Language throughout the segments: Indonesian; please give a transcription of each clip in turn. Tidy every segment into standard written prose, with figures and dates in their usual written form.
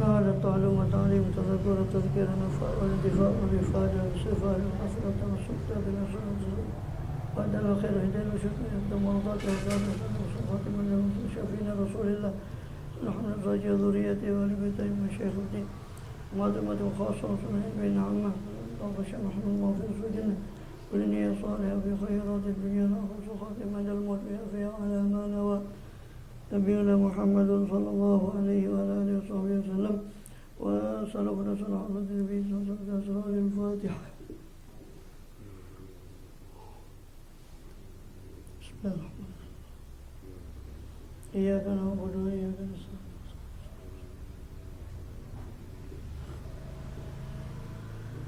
على التعلم والتعليم تذكر وتذكير النفاء والانتفاع والإفادة والاستفادة والحسنة والسكتة بالحسنة وأدى الخير هداية وشكر يقدم مرضات وإفادة وصفات من شافين رسول الله نحن الزوجية ذريته والبيته من شيخ الدين مادمة خاصة وصنعين بين عامة الله محمد الله في سجنه ولنية صالحة في خيرات الدنيا والآخرة خاتمة الموت فيها على ما نوى نبينا محمد صلى الله عليه وعلى آله وصحبه وسلم وسلامنا على حضرة النبي صلى الله عليه وسلم الفاتحة. بسم الله الرحمن الرحيم. إياك نعبد وإياك نستعين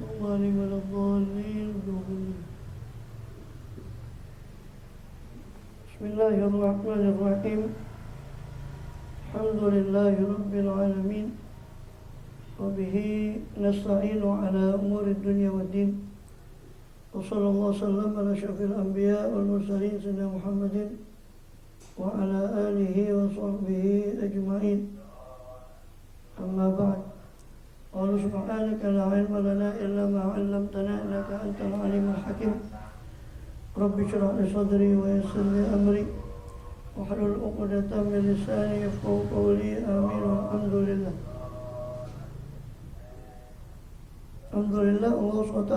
الظالم ولا الضالين. بسم الله الرحمن الرحيم. الحمد لله رب العالمين وبه نستعين على أمور الدنيا والدين وصلى الله وسلم على أشرف الأنبياء والمرسلين سيدنا محمد وعلى آله وصحبه أجمعين. أما بعد قال سبحانك لا علم لنا إلا ما علمتنا إنك أنت العليم الحكيم. رب اشرح لي صدري ويسر لي أمري واحلل عقدة من لساني يفقهوا قولي. آمين والحمد لله. Alhamdulillah Allah SWT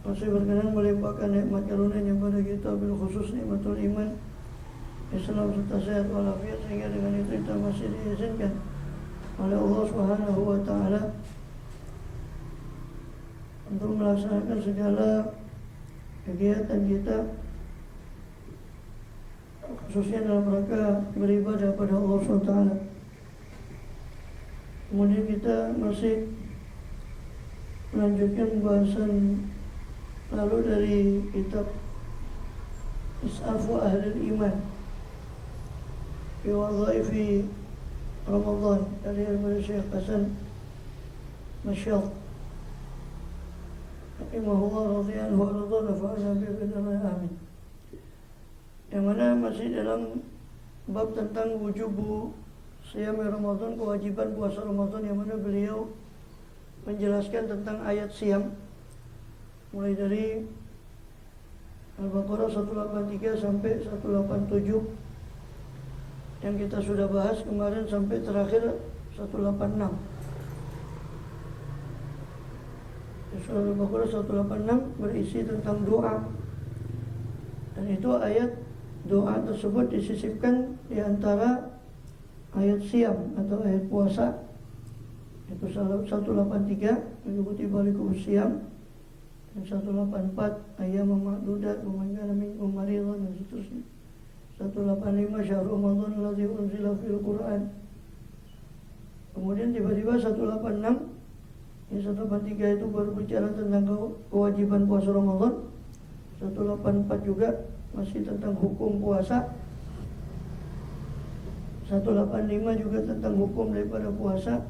masih berkenan melimpahkan nikmat karunia pada kita, bil khusus nikmatul iman, Islam serta sehat walafiat, sehingga dengan itu kita masih diizinkan oleh Allah Subhanahu wa taala untuk melaksanakan segala kegiatan kita, khususnya dalam rangka beribadah pada Allah SWT. Kemudian kita masih melanjutkan pembahasan lalu dari kitab Is'afu Ahlul Iman fi Wadhaifi Ramadan dari Syekh Hasan Masyad rahimahullah radhiyallahu anhu wa nafa'ana bihi amin. Yang mana masih dalam bab tentang wujubu siyam Ramadan, kewajiban puasa Ramadan, yang mana beliau menjelaskan tentang ayat siyam mulai dari Al-Baqarah 183 sampai 187 yang kita sudah bahas kemarin sampai terakhir 186. Surah Al-Baqarah 186 berisi tentang doa, dan itu ayat doa tersebut disisipkan di antara ayat siyam atau ayat puasa, itu 183 mengikuti balikum siyam, dan 184 ayat ma'dudat wa man kana minkum maridan, dan seterusnya. 185 syahrul ramadan alladzi unzila fil Qur'an. Kemudian tiba-tiba 186, yang 183 itu baru bicara tentang kewajiban puasa Ramadan. 184 juga masih tentang hukum puasa. 185 juga tentang hukum daripada puasa.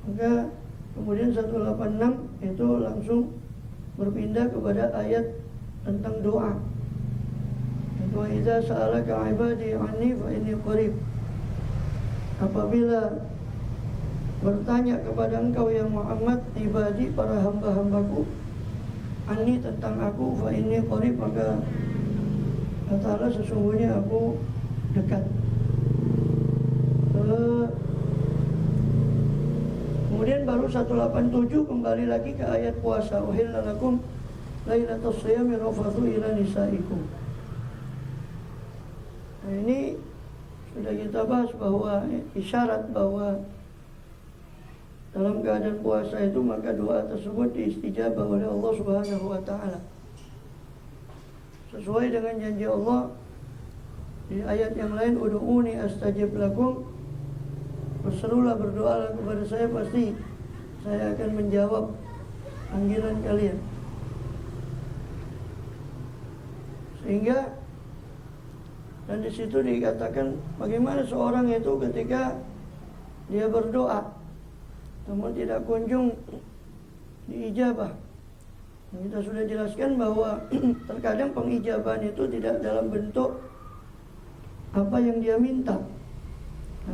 Maka kemudian 186 itu langsung berpindah kepada ayat tentang doa. Wa idza sa'alaka 'ibadi 'anni fa inni qarib. Apabila bertanya kepada engkau ya Muhammad, ibadi, para hamba-hambaku, anni, tentang aku, fa inni qarib, maka kata Allah, sesungguhnya aku dekat. Kemudian baru 187 kembali lagi ke ayat puasa. Uhilla lakum lailatus shiyami rafathu ila nisaikum. Nah, ini sudah kita bahas bahwa isyarat bahwa dalam keadaan puasa itu maka doa tersebut diistijabah oleh Allah Subhanahu wa taala. Sesuai dengan janji Allah di ayat yang lain, ud'uni astajib lakum, berserulah, berdoalah kepada saya, pasti saya akan menjawab panggilan kalian. Sehingga dan di situ dikatakan bagaimana seorang itu ketika dia berdoa namun tidak kunjung diijabah. Kita sudah jelaskan bahwa terkadang pengijabahan itu tidak dalam bentuk apa yang dia minta,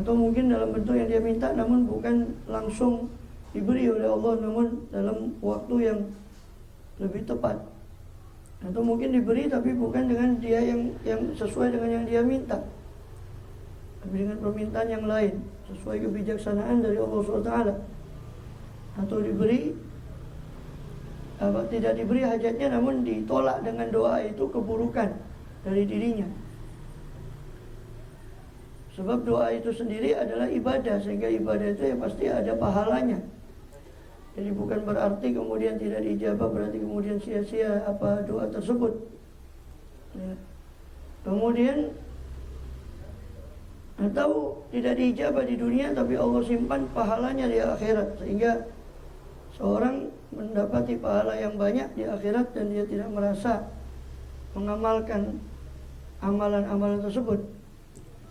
atau mungkin dalam bentuk yang dia minta namun bukan langsung diberi oleh Allah, namun dalam waktu yang lebih tepat. Atau mungkin diberi tapi bukan dengan dia yang sesuai dengan yang dia minta, tapi dengan permintaan yang lain sesuai kebijaksanaan dari Allah SWT. Atau diberi tidak diberi hajatnya namun ditolak dengan doa itu keburukan dari dirinya. Sebab doa itu sendiri adalah ibadah, sehingga ibadah itu ya pasti ada pahalanya. Jadi bukan berarti kemudian tidak diijabah berarti kemudian sia-sia apa doa tersebut. Ya. Kemudian atau tidak diijabah di dunia tapi Allah simpan pahalanya di akhirat, sehingga seorang mendapati pahala yang banyak di akhirat dan dia tidak merasa mengamalkan amalan-amalan tersebut.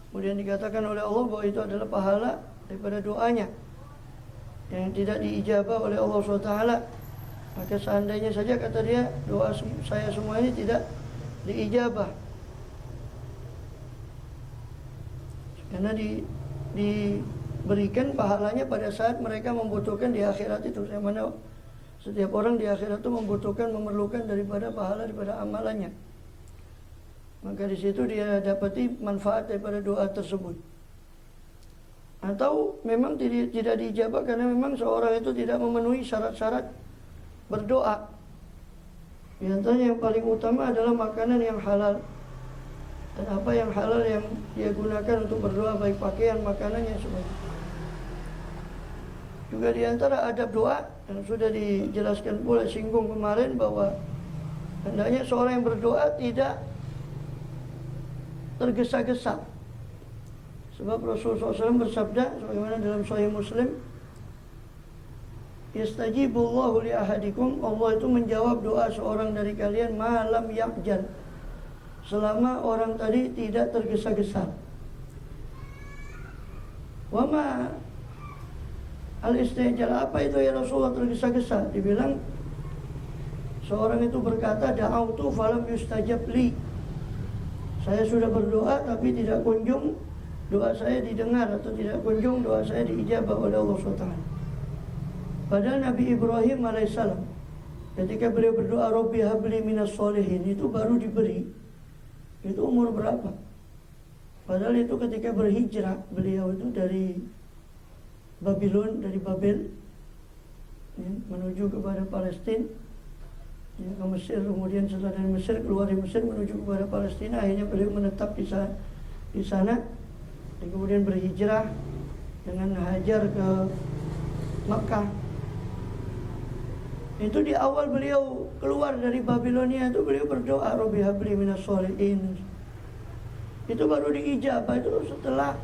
Kemudian dikatakan oleh Allah bahwa itu adalah pahala daripada doanya yang tidak diijabah oleh Allah SWT. Maka seandainya saja kata dia doa saya semua ini tidak diijabah, karena diberikan pahalanya pada saat mereka membutuhkan di akhirat itu. Yang mana setiap orang di akhirat itu membutuhkan, memerlukan daripada pahala daripada amalannya. Maka di situ dia dapati manfaat daripada doa tersebut. Atau memang tidak diijabah karena memang seorang itu tidak memenuhi syarat-syarat berdoa. Di antaranya yang paling utama adalah makanan yang halal. Dan apa yang halal yang dia gunakan untuk berdoa, baik pakaian, makanannya sebagainya. Juga di antara adab doa yang sudah dijelaskan pula singgung kemarin bahwa hendaknya seorang yang berdoa tidak tergesa-gesa. Sebab Rasulullah SAW bersabda sebagaimana dalam Sahih Muslim, yastajibullahu li ahadikum, Allah itu menjawab doa seorang dari kalian malam ya'jal, selama orang tadi tidak tergesa-gesa. Wama al-istijal, apa itu ya Rasulullah tergesa-gesa? Dibilang seorang itu berkata da'autu falam yustajab li, saya sudah berdoa tapi tidak kunjung doa saya didengar, atau tidak kunjung doa saya diijabah oleh Allah SWT. Padahal Nabi Ibrahim alaihissalam ketika beliau berdoa Rabbi habli minas solihin, itu baru diberi, itu umur berapa? Padahal itu ketika berhijrah beliau itu dari Babylon, dari Babel ya, menuju kepada Palestina ya, ke Mesir. Kemudian setelah dari Mesir, keluar dari Mesir menuju kepada Palestina. Akhirnya beliau menetap di sana dan kemudian berhijrah dengan Hajar ke Makkah. Itu di awal beliau keluar dari Babilonia itu beliau berdoa Rabbi habli minas sholihin. Itu baru diijabah itu setelah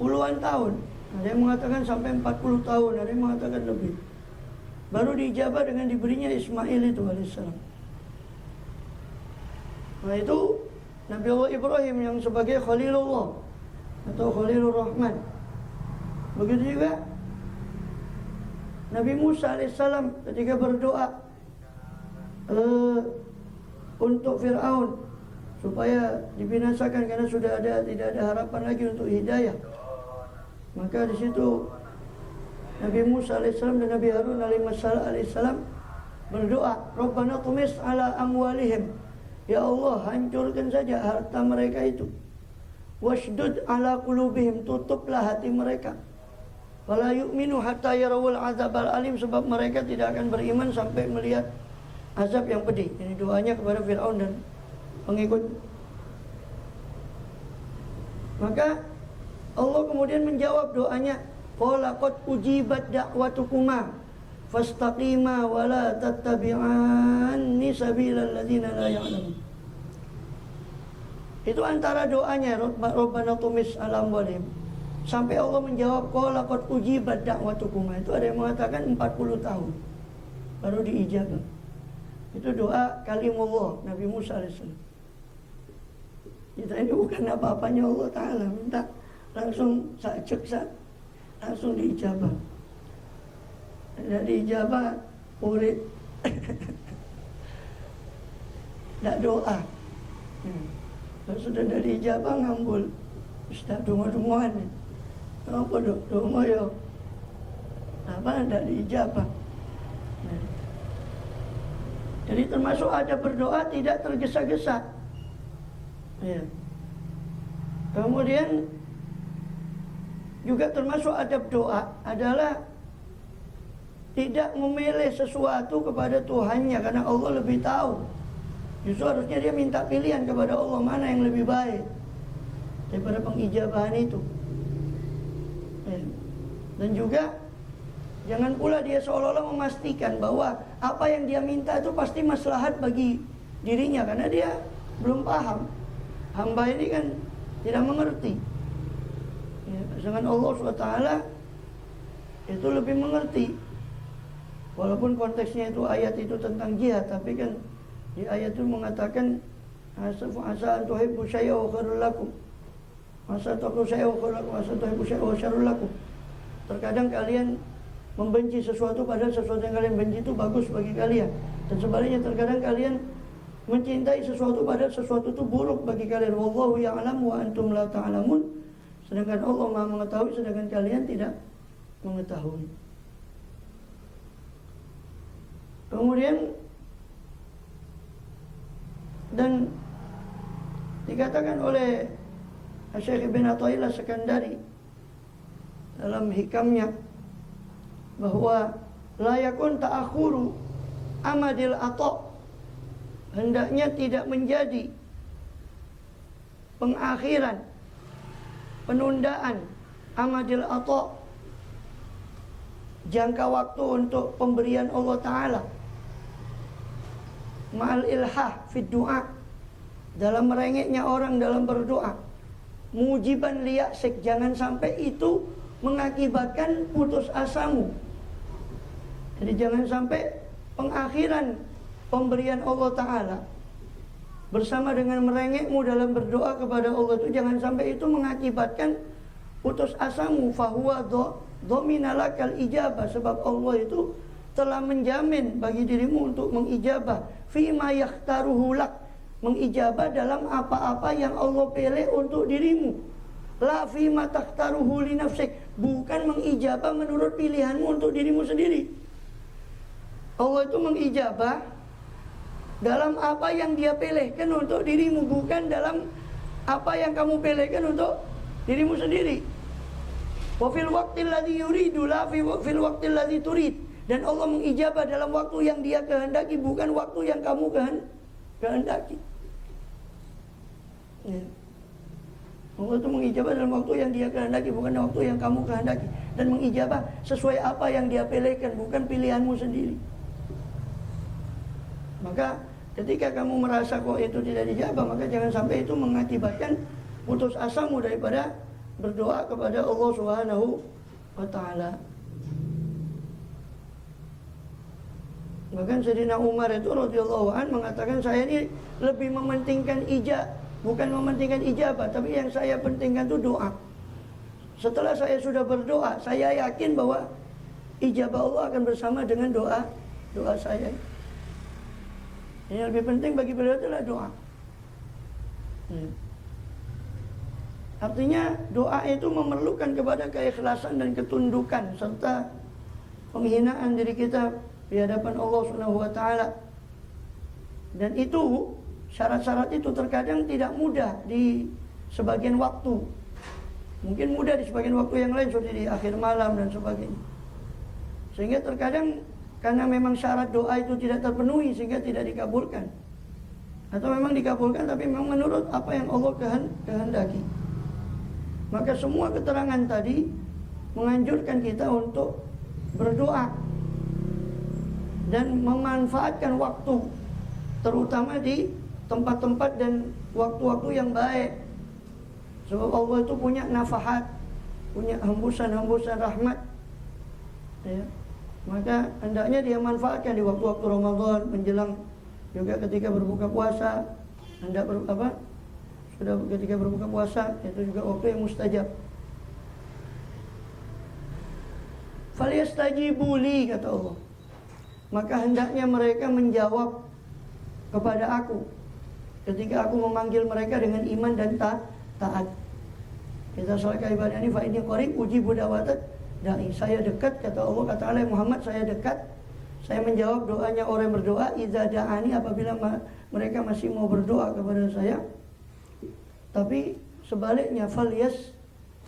puluhan tahun. Ada yang mengatakan sampai 40 tahun, ada yang mengatakan lebih. Baru diijabah dengan diberinya Ismail itu alaihissalam. Nah itu Nabi Allah Ibrahim yang sebagai Khalilullah atau Khalilur Rahman. Begitu juga Nabi Musa alaihissalam ketika berdoa untuk Fir'aun supaya dibinasakan karena sudah tidak ada harapan lagi untuk hidayah. Maka di situ Nabi Musa alaihissalam dan Nabi Harun alaihissalam berdoa, Rabbana tumis ala amwalihim, ya Allah hancurkan saja harta mereka itu. Washdud ala qulubihim, tutuplah hati mereka. Wala yu'minu hatta yarawul azabal alim, sebab mereka tidak akan beriman sampai melihat azab yang pedih. Ini doanya kepada Fir'aun dan pengikut. Maka Allah kemudian menjawab doanya, qala qad ujibat da'watukuma fastaqima wa la tattabi'anni sabilal ladzina la ya'lamun. Itu antara doanya Rabbana tumis ala amwalihim sampai Allah menjawab qala qad ujibat da'watukuma. Itu ada yang mengatakan 40 tahun baru diijabah. Itu doa kalimullah Nabi Musa alaihissalam. Kita ini bukan apa-apanya Allah Ta'ala, minta langsung langsung diijabah. Tidak diijabah murid tidak doa. Kalau sudah dari ijabah ngambul, sudah dungu-dunguan. Apa doa ya? Apa tidak diijabah? Nah. Jadi termasuk ada berdoa tidak tergesa-gesa. Ya. Kemudian juga termasuk adab doa adalah tidak memilih sesuatu kepada Tuhannya, karena Allah lebih tahu. Justru harusnya dia minta pilihan kepada Allah mana yang lebih baik daripada pengijabahan itu. Ya. Dan juga jangan pula dia seolah-olah memastikan bahwa apa yang dia minta itu pasti maslahat bagi dirinya, karena dia belum paham. Hamba ini kan tidak mengerti. Ya, sedangkan Allah SWT itu lebih mengerti. Walaupun konteksnya itu ayat itu tentang jihad, tapi kan di ayat itu mengatakan asa tuhibbu syai'a wa khairul lakum. Asa taqulu syai'a wa khairul lakum, asa tuhibbu syai'a wa syarrul lakum. Terkadang kalian membenci sesuatu padahal sesuatu yang kalian benci itu bagus bagi kalian. Dan sebaliknya terkadang kalian mencintai sesuatu padahal sesuatu itu buruk bagi kalian. Wallahu ya'lam wa antum la ta'lamun. Sedangkan Allah Maha mengetahui, sedangkan kalian tidak mengetahui. Kemudian dan dikatakan oleh Syekh Ibn Athaillah Sekandari dalam hikamnya bahwa la yakun ta'akhuru amadil ata', hendaknya tidak menjadi pengakhiran, penundaan amadil ata', jangka waktu untuk pemberian Allah Ta'ala, ma'al ilhah fid du'a, dalam merengeknya orang dalam berdoa, mujiban liyaksik, jangan sampai itu mengakibatkan putus asamu. Jadi jangan sampai pengakhiran pemberian Allah Ta'ala bersama dengan merengekmu dalam berdoa kepada Allah itu, jangan sampai itu mengakibatkan putus asamu. Fahuwa dominalakal ijabah, sebab Allah itu telah menjamin bagi dirimu untuk mengijabah. Fima yakhtaruhu lak, mengijabah dalam apa-apa yang Allah pilih untuk dirimu. La fima takhtaruhu li nafsik, bukan mengijabah menurut pilihanmu untuk dirimu sendiri. Allah itu mengijabah dalam apa yang Dia pilihkan untuk dirimu, bukan dalam apa yang kamu pilihkan untuk dirimu sendiri. Wa fil waqtil ladzi yuridu la fil waqtil ladzi turid, dan Allah mengijabah dalam waktu yang Dia kehendaki, bukan waktu yang kamu kehendaki. Ya. Allah itu mengijabah dalam waktu yang Dia kehendaki, bukan waktu yang kamu kehendaki, dan mengijabah sesuai apa yang Dia pilihkan, bukan pilihanmu sendiri. Maka ketika kamu merasa kok itu tidak dijabah, maka jangan sampai itu mengakibatkan putus asamu daripada berdoa kepada Allah Subhanahu wa Ta'ala. Bahkan Sayyidina Umar itu radhiyallahu an mengatakan, saya ini lebih mementingkan bukan mementingkan ijabah, tapi yang saya pentingkan itu doa. Setelah saya sudah berdoa, saya yakin bahwa ijabah Allah akan bersama dengan doa saya. Yang lebih penting bagi beliau adalah doa. Artinya doa itu memerlukan kepada keikhlasan dan ketundukan serta penghinaan diri kita di hadapan Allah Subhanahu wa Ta'ala. Dan itu syarat-syarat itu terkadang tidak mudah di sebagian waktu. Mungkin mudah di sebagian waktu yang lain, seperti di akhir malam dan sebagainya. Sehingga terkadang karena memang syarat doa itu tidak terpenuhi sehingga tidak dikabulkan. Atau memang dikabulkan tapi memang menurut apa yang Allah kehendaki. Maka semua keterangan tadi menganjurkan kita untuk berdoa dan memanfaatkan waktu, terutama di tempat-tempat dan waktu-waktu yang baik. Sebab Allah itu punya nafahat, punya hembusan-hembusan rahmat. Ya. Maka hendaknya dia manfaatkan di waktu-waktu Ramadan, menjelang juga ketika berbuka puasa. Sudah ketika berbuka puasa, itu juga waktu yang mustajab. Falyastajibu li, kata Allah. Maka hendaknya mereka menjawab kepada aku ketika aku memanggil mereka dengan iman dan taat. Kita salaka ibadani fa inni qarib ujibu da'watat da'i. Saya dekat, kata Allah, kata Allah Muhammad, saya dekat. Saya menjawab doanya orang yang berdoa. Idza da'ani, apabila mereka masih mau berdoa kepada saya. Tapi sebaliknya, falyas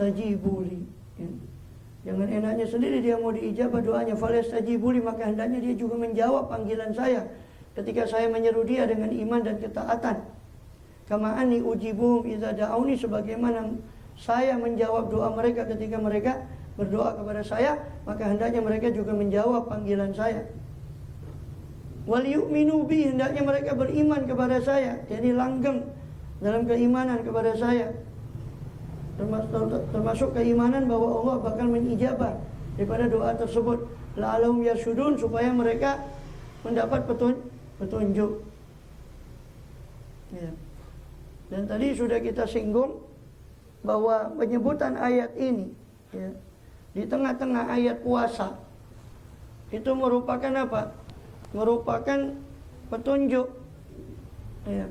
tajibuli. Ya. Jangan enaknya sendiri dia mau diijabah doanya. Falyas tajibuli, maka hendaknya dia juga menjawab panggilan saya ketika saya menyeru dia dengan iman dan ketaatan. Kama ani ujibuhum idza da'auni, sebagaimana saya menjawab doa mereka ketika mereka berdoa kepada saya, maka hendaknya mereka juga menjawab panggilan saya. Wal yu'minu bi, hendaknya mereka beriman kepada saya, jadi langgeng dalam keimanan kepada saya. Termasuk keimanan bahwa Allah bakal menijabah daripada doa tersebut. La'allahum yarsyudun, supaya mereka mendapat petunjuk. Ya. Dan tadi sudah kita singgung bahwa penyebutan ayat ini, ya, di tengah-tengah ayat puasa itu merupakan apa? Merupakan petunjuk. Ya.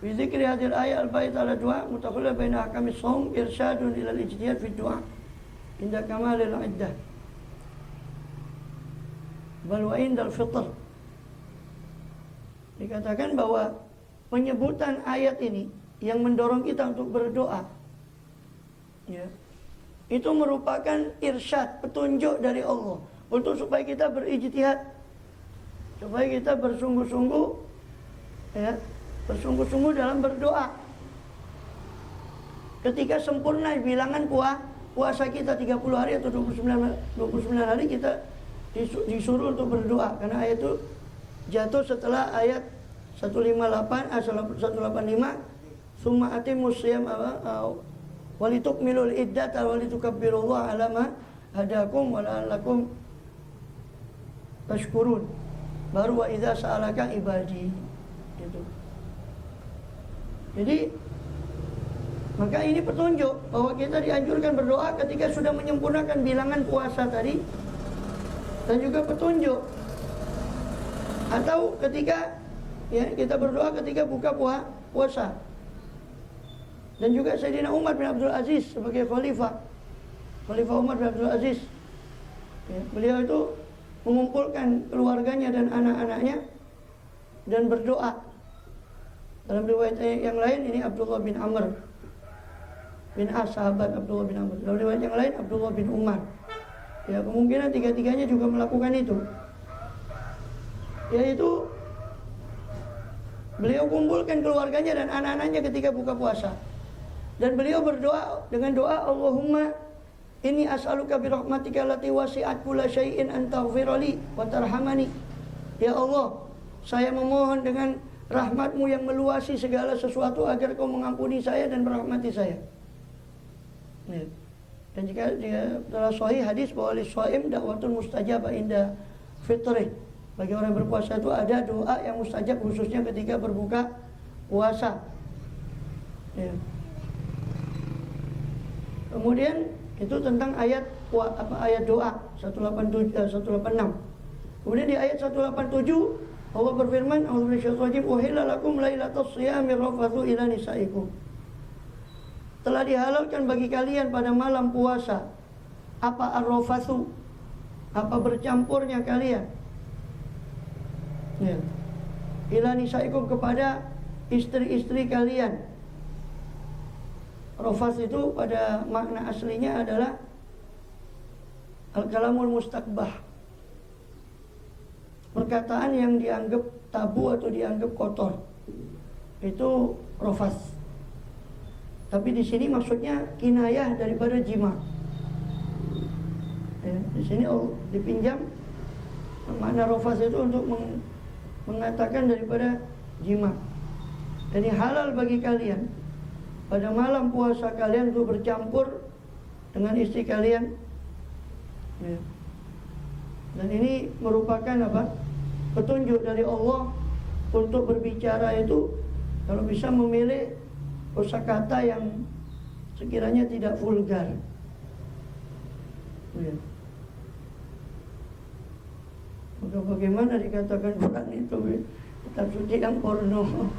Fi dzikri hadhil ayat al-bait ala du'a mutakhallil baina ahkamis shaum irsyadun ila al-ijtihad fi du'a inda kamalil iddah bal wa indal fitr. Dikatakan bahwa penyebutan ayat ini yang mendorong kita untuk berdoa, ya, itu merupakan irsyad, petunjuk dari Allah untuk supaya kita berijtihad, supaya kita bersungguh-sungguh, ya, bersungguh-sungguh dalam berdoa. Ketika sempurna bilangan puasa kita 30 hari atau 29 hari, kita disuruh untuk berdoa, karena ayat itu jatuh setelah ayat 185 summa atimus siyam walitukmilul iddata walitukabbirullaha ala ma hadakum wa la'allakum tashkurun. Baru wa idza sa'alaka ibadi, gitu. Jadi maka ini petunjuk bahwa kita dianjurkan berdoa ketika sudah menyempurnakan bilangan puasa tadi, dan juga petunjuk atau ketika, ya, kita berdoa ketika buka puasa. Dan juga Sayyidina Umar bin Abdul Aziz sebagai Khalifah Umar bin Abdul Aziz, ya, beliau itu mengumpulkan keluarganya dan anak-anaknya dan berdoa. Dalam riwayat yang lain ini Abdullah bin Amr bin As, sahabat Abdullah bin Amr. Dalam riwayat yang lain Abdullah bin Umar. Ya, kemungkinan tiga-tiganya juga melakukan itu, yaitu beliau kumpulkan keluarganya dan anak-anaknya ketika buka puasa. Dan beliau berdoa dengan doa, Allahumma inni as'aluka bi rahmatika allati wasi'at kulla syai'in an taghfirali wa tarhamani. Ya Allah, saya memohon dengan rahmatmu yang meluasi segala sesuatu agar kau mengampuni saya dan merahmati saya. Ya. Dan jika dia telah sahih hadis bahwa lis-shaim da'watun mustajabah inda fitrih. Bagi orang berpuasa itu ada doa yang mustajab khususnya ketika berbuka puasa. Ya. Kemudian itu tentang ayat doa 186. Kemudian di ayat 187 Allah berfirman, A'udzu minasyaitonir rajim, uhilla lakum lailatas shiyami rafathu ila nisaikum. Telah dihalalkan bagi kalian pada malam puasa apa ar-rafathu, apa bercampurnya kalian, ya, ila nisaikum, kepada istri-istri kalian. Rafas itu pada makna aslinya adalah al-kalamul mustaqbah, perkataan yang dianggap tabu atau dianggap kotor, itu rafas. Tapi di sini maksudnya kinayah daripada jima. Ya, di sini dipinjam makna rafas itu untuk mengatakan daripada jima. Jadi halal bagi kalian pada malam puasa kalian untuk bercampur dengan istri kalian, ya. Dan ini merupakan apa? Petunjuk dari Allah untuk berbicara itu, kalau bisa memilih kosakata yang sekiranya tidak vulgar, ya. Maka bagaimana dikatakan Quran itu kitab suci yang porno?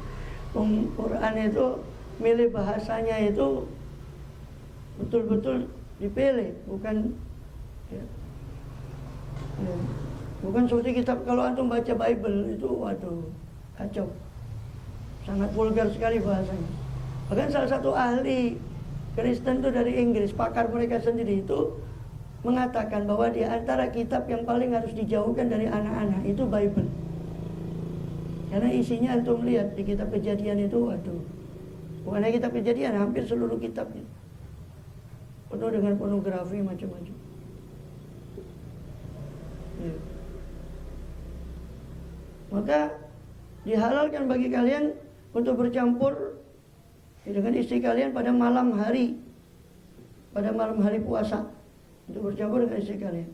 Quran itu milih bahasanya itu betul-betul dipilih, bukan ya, ya, bukan seperti kitab. Kalau antum baca Bible itu, waduh, kacau, sangat vulgar sekali bahasanya. Bahkan salah satu ahli Kristen itu dari Inggris, pakar mereka sendiri itu mengatakan bahwa di antara kitab yang paling harus dijauhkan dari anak-anak itu Bible. Karena isinya antum lihat di kitab Kejadian itu, waduh, bukan hanya kitab Kejadian, hampir seluruh kitab itu penuh dengan pornografi macam-macam. Ya. Maka dihalalkan bagi kalian untuk bercampur dengan istri kalian pada malam hari puasa, untuk bercampur dengan istri kalian.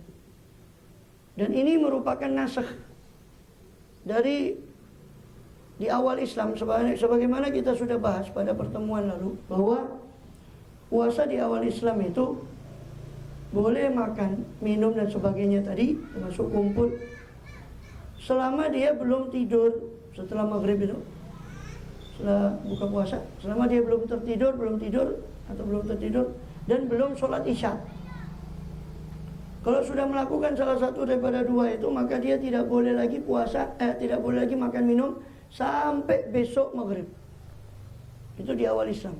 Dan ini merupakan nasakh dari di awal Islam, sebagaimana kita sudah bahas pada pertemuan lalu, bahwa puasa di awal Islam itu boleh makan, minum dan sebagainya tadi, termasuk kumpul, selama dia belum tidur setelah maghrib itu, setelah buka puasa, selama dia belum tertidur dan belum sholat isya. Kalau sudah melakukan salah satu daripada dua itu, maka dia tidak boleh lagi tidak boleh lagi makan minum sampai besok maghrib. Itu di awal Islam.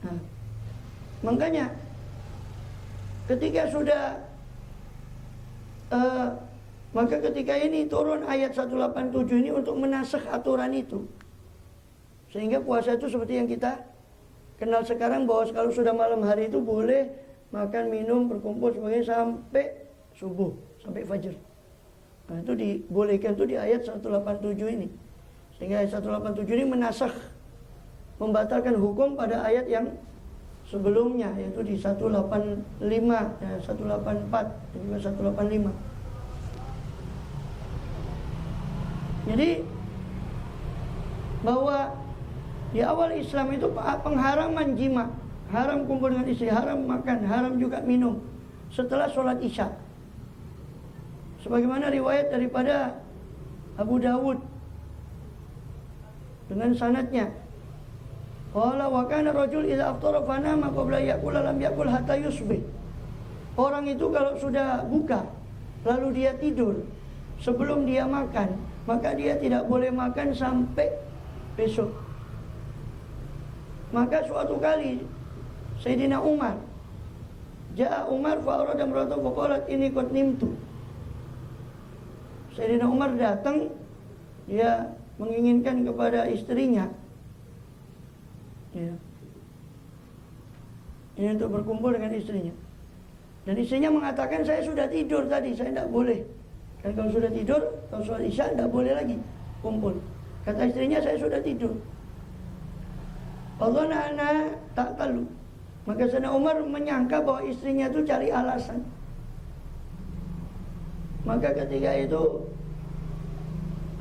Nah, makanya ketika sudah maka ketika ini turun ayat 187 ini untuk menasakh aturan itu, sehingga puasa itu seperti yang kita kenal sekarang, bahwa kalau sudah malam hari itu boleh makan, minum, berkumpul sebagainya sampai subuh, sampai fajar. Nah, itu dibolehkan itu di ayat 187 ini. Sehingga ayat 187 ini menasakh, membatalkan hukum pada ayat yang sebelumnya, yaitu di 185, 184 dan juga 185. Jadi bahwa di awal Islam itu pengharaman jima, haram kumpul dengan istri, haram makan, haram juga minum setelah sholat isya. Sebagaimana riwayat daripada Abu Dawud dengan sanadnya, qala wa kana rajul idza aftara fa nama qabla yaqula lam yaqul hatta yusbih. Orang itu kalau sudah buka lalu dia tidur sebelum dia makan, maka dia tidak boleh makan sampai besok. Maka suatu kali Sayyidina Umar, Ja'a Umar fa arada imra'atu fa qalat inni qad nimtu. Sayyidina Umar datang, dia menginginkan kepada istrinya, ya, ini untuk berkumpul dengan istrinya. Dan istrinya mengatakan, saya sudah tidur tadi, saya tidak boleh. Dan kalau sudah tidur, kalau sholat isya tidak boleh lagi kumpul. Kata istrinya, saya sudah tidur. Allah ana tak talu. Maka Sayyidina Umar menyangka bahwa istrinya itu cari alasan. Maka ketika itu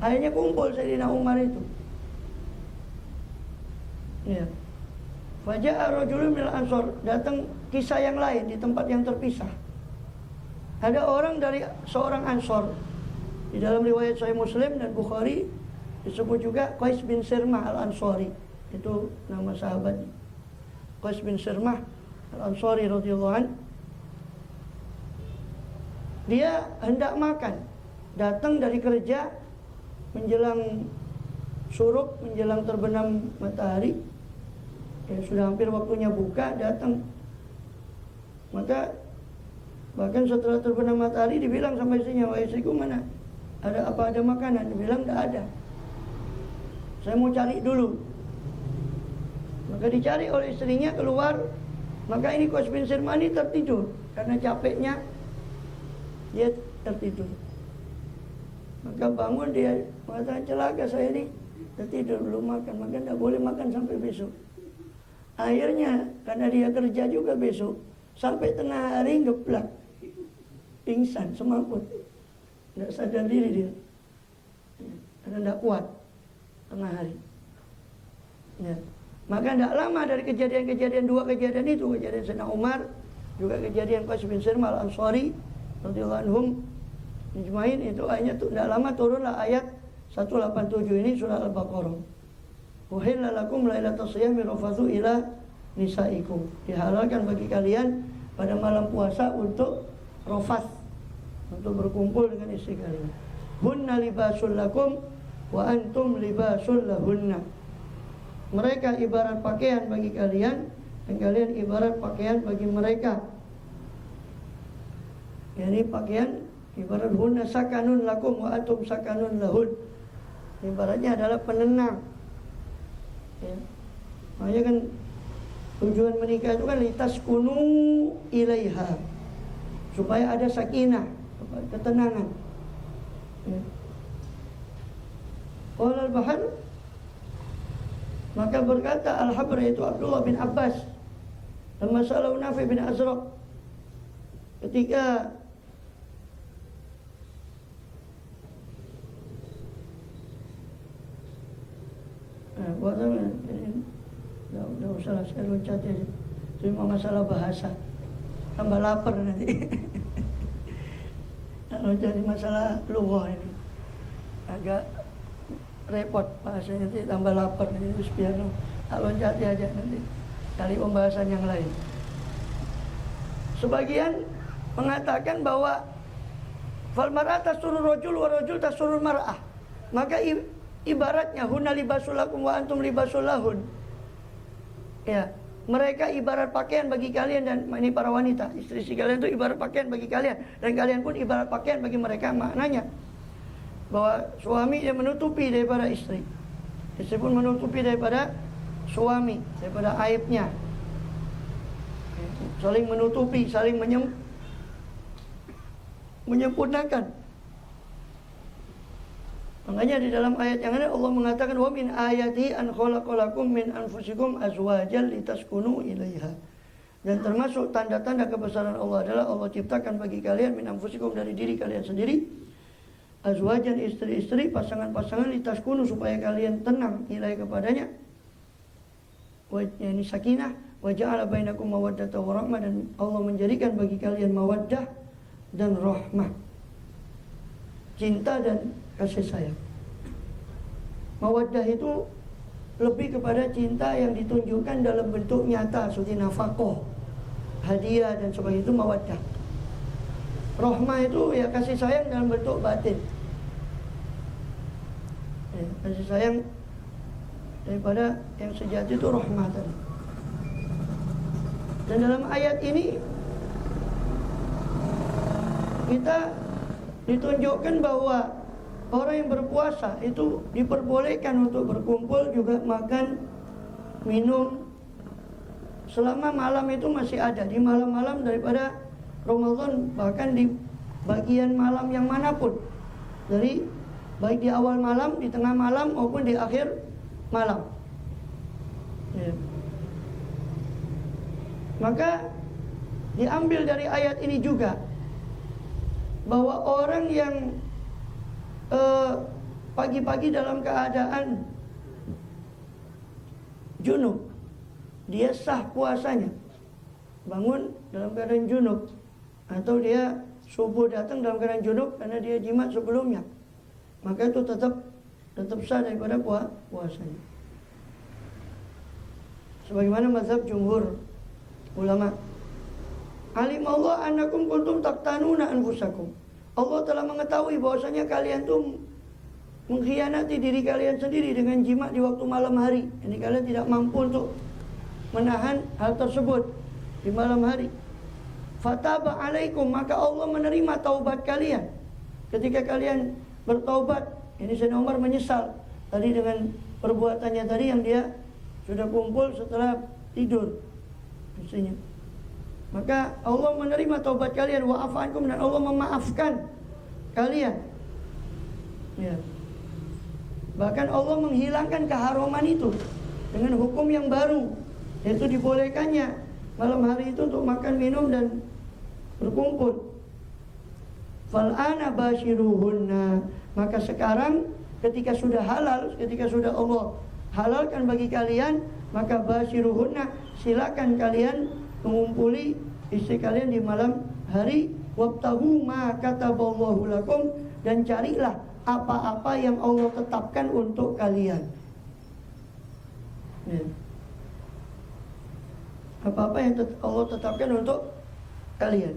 akhirnya kumpul Sayyidina Umar itu. Ya. Faja'a rajulun minal ansor, datang kisah yang lain di tempat yang terpisah. Ada orang dari seorang Ansor. Di dalam riwayat Sahih Muslim dan Bukhari disebut juga Qais bin Sirmah al-Ansari. Itu nama sahabatnya. Qais bin Sirmah al-Ansari radhiyallahu anhu. Dia hendak makan, datang dari kerja menjelang syuruk, menjelang terbenam matahari. Ya, sudah hampir waktunya buka, datang. Maka bahkan setelah terbenam matahari dibilang sama istrinya, wahai istriku, mana ada makanan? Dia bilang tidak ada, saya mau cari dulu. Maka dicari oleh istrinya, keluar. Maka ini Qais bin Sirmah ini tertidur karena capeknya, dia tertidur. Maka bangun, dia mengatakan, celaka saya ini tertidur belum makan, maka tidak boleh makan sampai besok. Akhirnya karena dia kerja juga besok, sampai tengah hari ngeplak, pingsan, semaput, tidak sadar diri dia, karena tidak kuat tengah hari. Ya. Maka tidak lama dari kejadian-kejadian, dua kejadian itu, kejadian Sayyidina Umar, juga kejadian Qais bin Sirmah al-Ansari radhiyallahu anhum ijmain, itu akhirnya tidak lama turunlah ayat 187 ini, surah Al-Baqarah. Uhilla lakum lailatas siyami rafathu ila nisaikum. Dihalalkan bagi kalian pada malam puasa untuk rofas, untuk berkumpul dengan istri kalian. Hunna libasul lakum wa antum libasul lahunna. Mereka ibarat pakaian bagi kalian dan kalian ibarat pakaian bagi mereka. Yani pakaian ibarat hunna sakanun lakum wa antum sakanun lahun. Ibaratnya adalah penenang. Ya. Makanya kan tujuan menikah itu kan litaskunu ilaiha, supaya ada sakinah, ketenangan. Ya. Qala al-Bahr, maka berkata Al-Habr, yaitu Abdullah bin Abbas, dan masalah Nafi bin Azraq, ketika udah usah saya loncat ya, cuma masalah bahasa, tambah lapar nanti. Loncat masalah lughah ini agak repot bahasanya, nanti tambah lapar nanti, terus biar loncat aja nanti kali pembahasan yang lain. Sebagian mengatakan bahwa fal mar'ah tasurur rajul wa rajul tasurur mar'ah, maka ibaratnya hunna libasul lakum wa antum libasul lahun. Ya, mereka ibarat pakaian bagi kalian, dan ini para wanita, istri-istri kalian itu ibarat pakaian bagi kalian, dan kalian pun ibarat pakaian bagi mereka. Maknanya bahwa suami dia menutupi daripada istri, istri pun menutupi daripada suami, daripada aibnya. Saling menutupi, saling menyempurnakan. Makanya di dalam ayat yang lain Allah mengatakan wa min ayati an khalaqalakum min anfusikum azwajan litaskunu ilaiha. Dan termasuk tanda-tanda kebesaran Allah adalah Allah ciptakan bagi kalian min anfusikum, dari diri kalian sendiri, azwajan, istri-istri, pasangan-pasangan, litaskunu, supaya kalian tenang ilai kepadanya. Ini sakinah, wa ja'ala bainakum mawaddata wa rahmah, dan Allah menjadikan bagi kalian mawaddah dan rahmah, cinta dan kasih sayang. Mawaddah itu lebih kepada cinta yang ditunjukkan dalam bentuk nyata seperti nafkah, hadiah dan sebagainya, itu mawaddah. Rahmah itu ya kasih sayang dalam bentuk batin. Ya, kasih sayang daripada yang sejati itu rahmatan. Dan dalam ayat ini kita ditunjukkan bahwa orang yang berpuasa itu diperbolehkan untuk berkumpul, juga makan, minum, selama malam itu masih ada, di malam-malam daripada Ramadan, bahkan di bagian malam yang manapun, dari baik di awal malam, di tengah malam, maupun di akhir malam. Ya. Maka diambil dari ayat ini juga bahwa orang yang pagi-pagi dalam keadaan junub, dia sah puasanya. Bangun dalam keadaan junub, atau dia subuh datang dalam keadaan junub karena dia jimat sebelumnya, maka itu tetap sah daripada puasanya. Sebagaimana mazhab jumhur ulama. Alim Allah annakum kuntum taqtanuna anfusakum. Allah telah mengetahui bahwasanya kalian tuh mengkhianati diri kalian sendiri dengan jima di waktu malam hari. Ini kalian tidak mampu untuk menahan hal tersebut di malam hari. Fataba alaikum, maka Allah menerima taubat kalian. Ketika kalian bertaubat, ini Sayyidina Umar menyesal tadi dengan perbuatannya tadi yang dia sudah kumpul setelah tidur istrinya. Maka Allah menerima taubat kalian, wa afankum, dan Allah memaafkan kalian. Ya. Bahkan Allah menghilangkan keharaman itu dengan hukum yang baru, yaitu dibolehkannya malam hari itu untuk makan, minum dan berkumpul. Fal ana basyiruhunna, maka sekarang ketika sudah halal, ketika sudah Allah halalkan bagi kalian, maka basyiruhunna, silakan kalian mengumpuli istri kalian di malam hari. Wabtahu ma kataballahu lakum, dan carilah apa-apa yang Allah tetapkan untuk kalian. Ya. Apa-apa yang Allah tetapkan untuk kalian.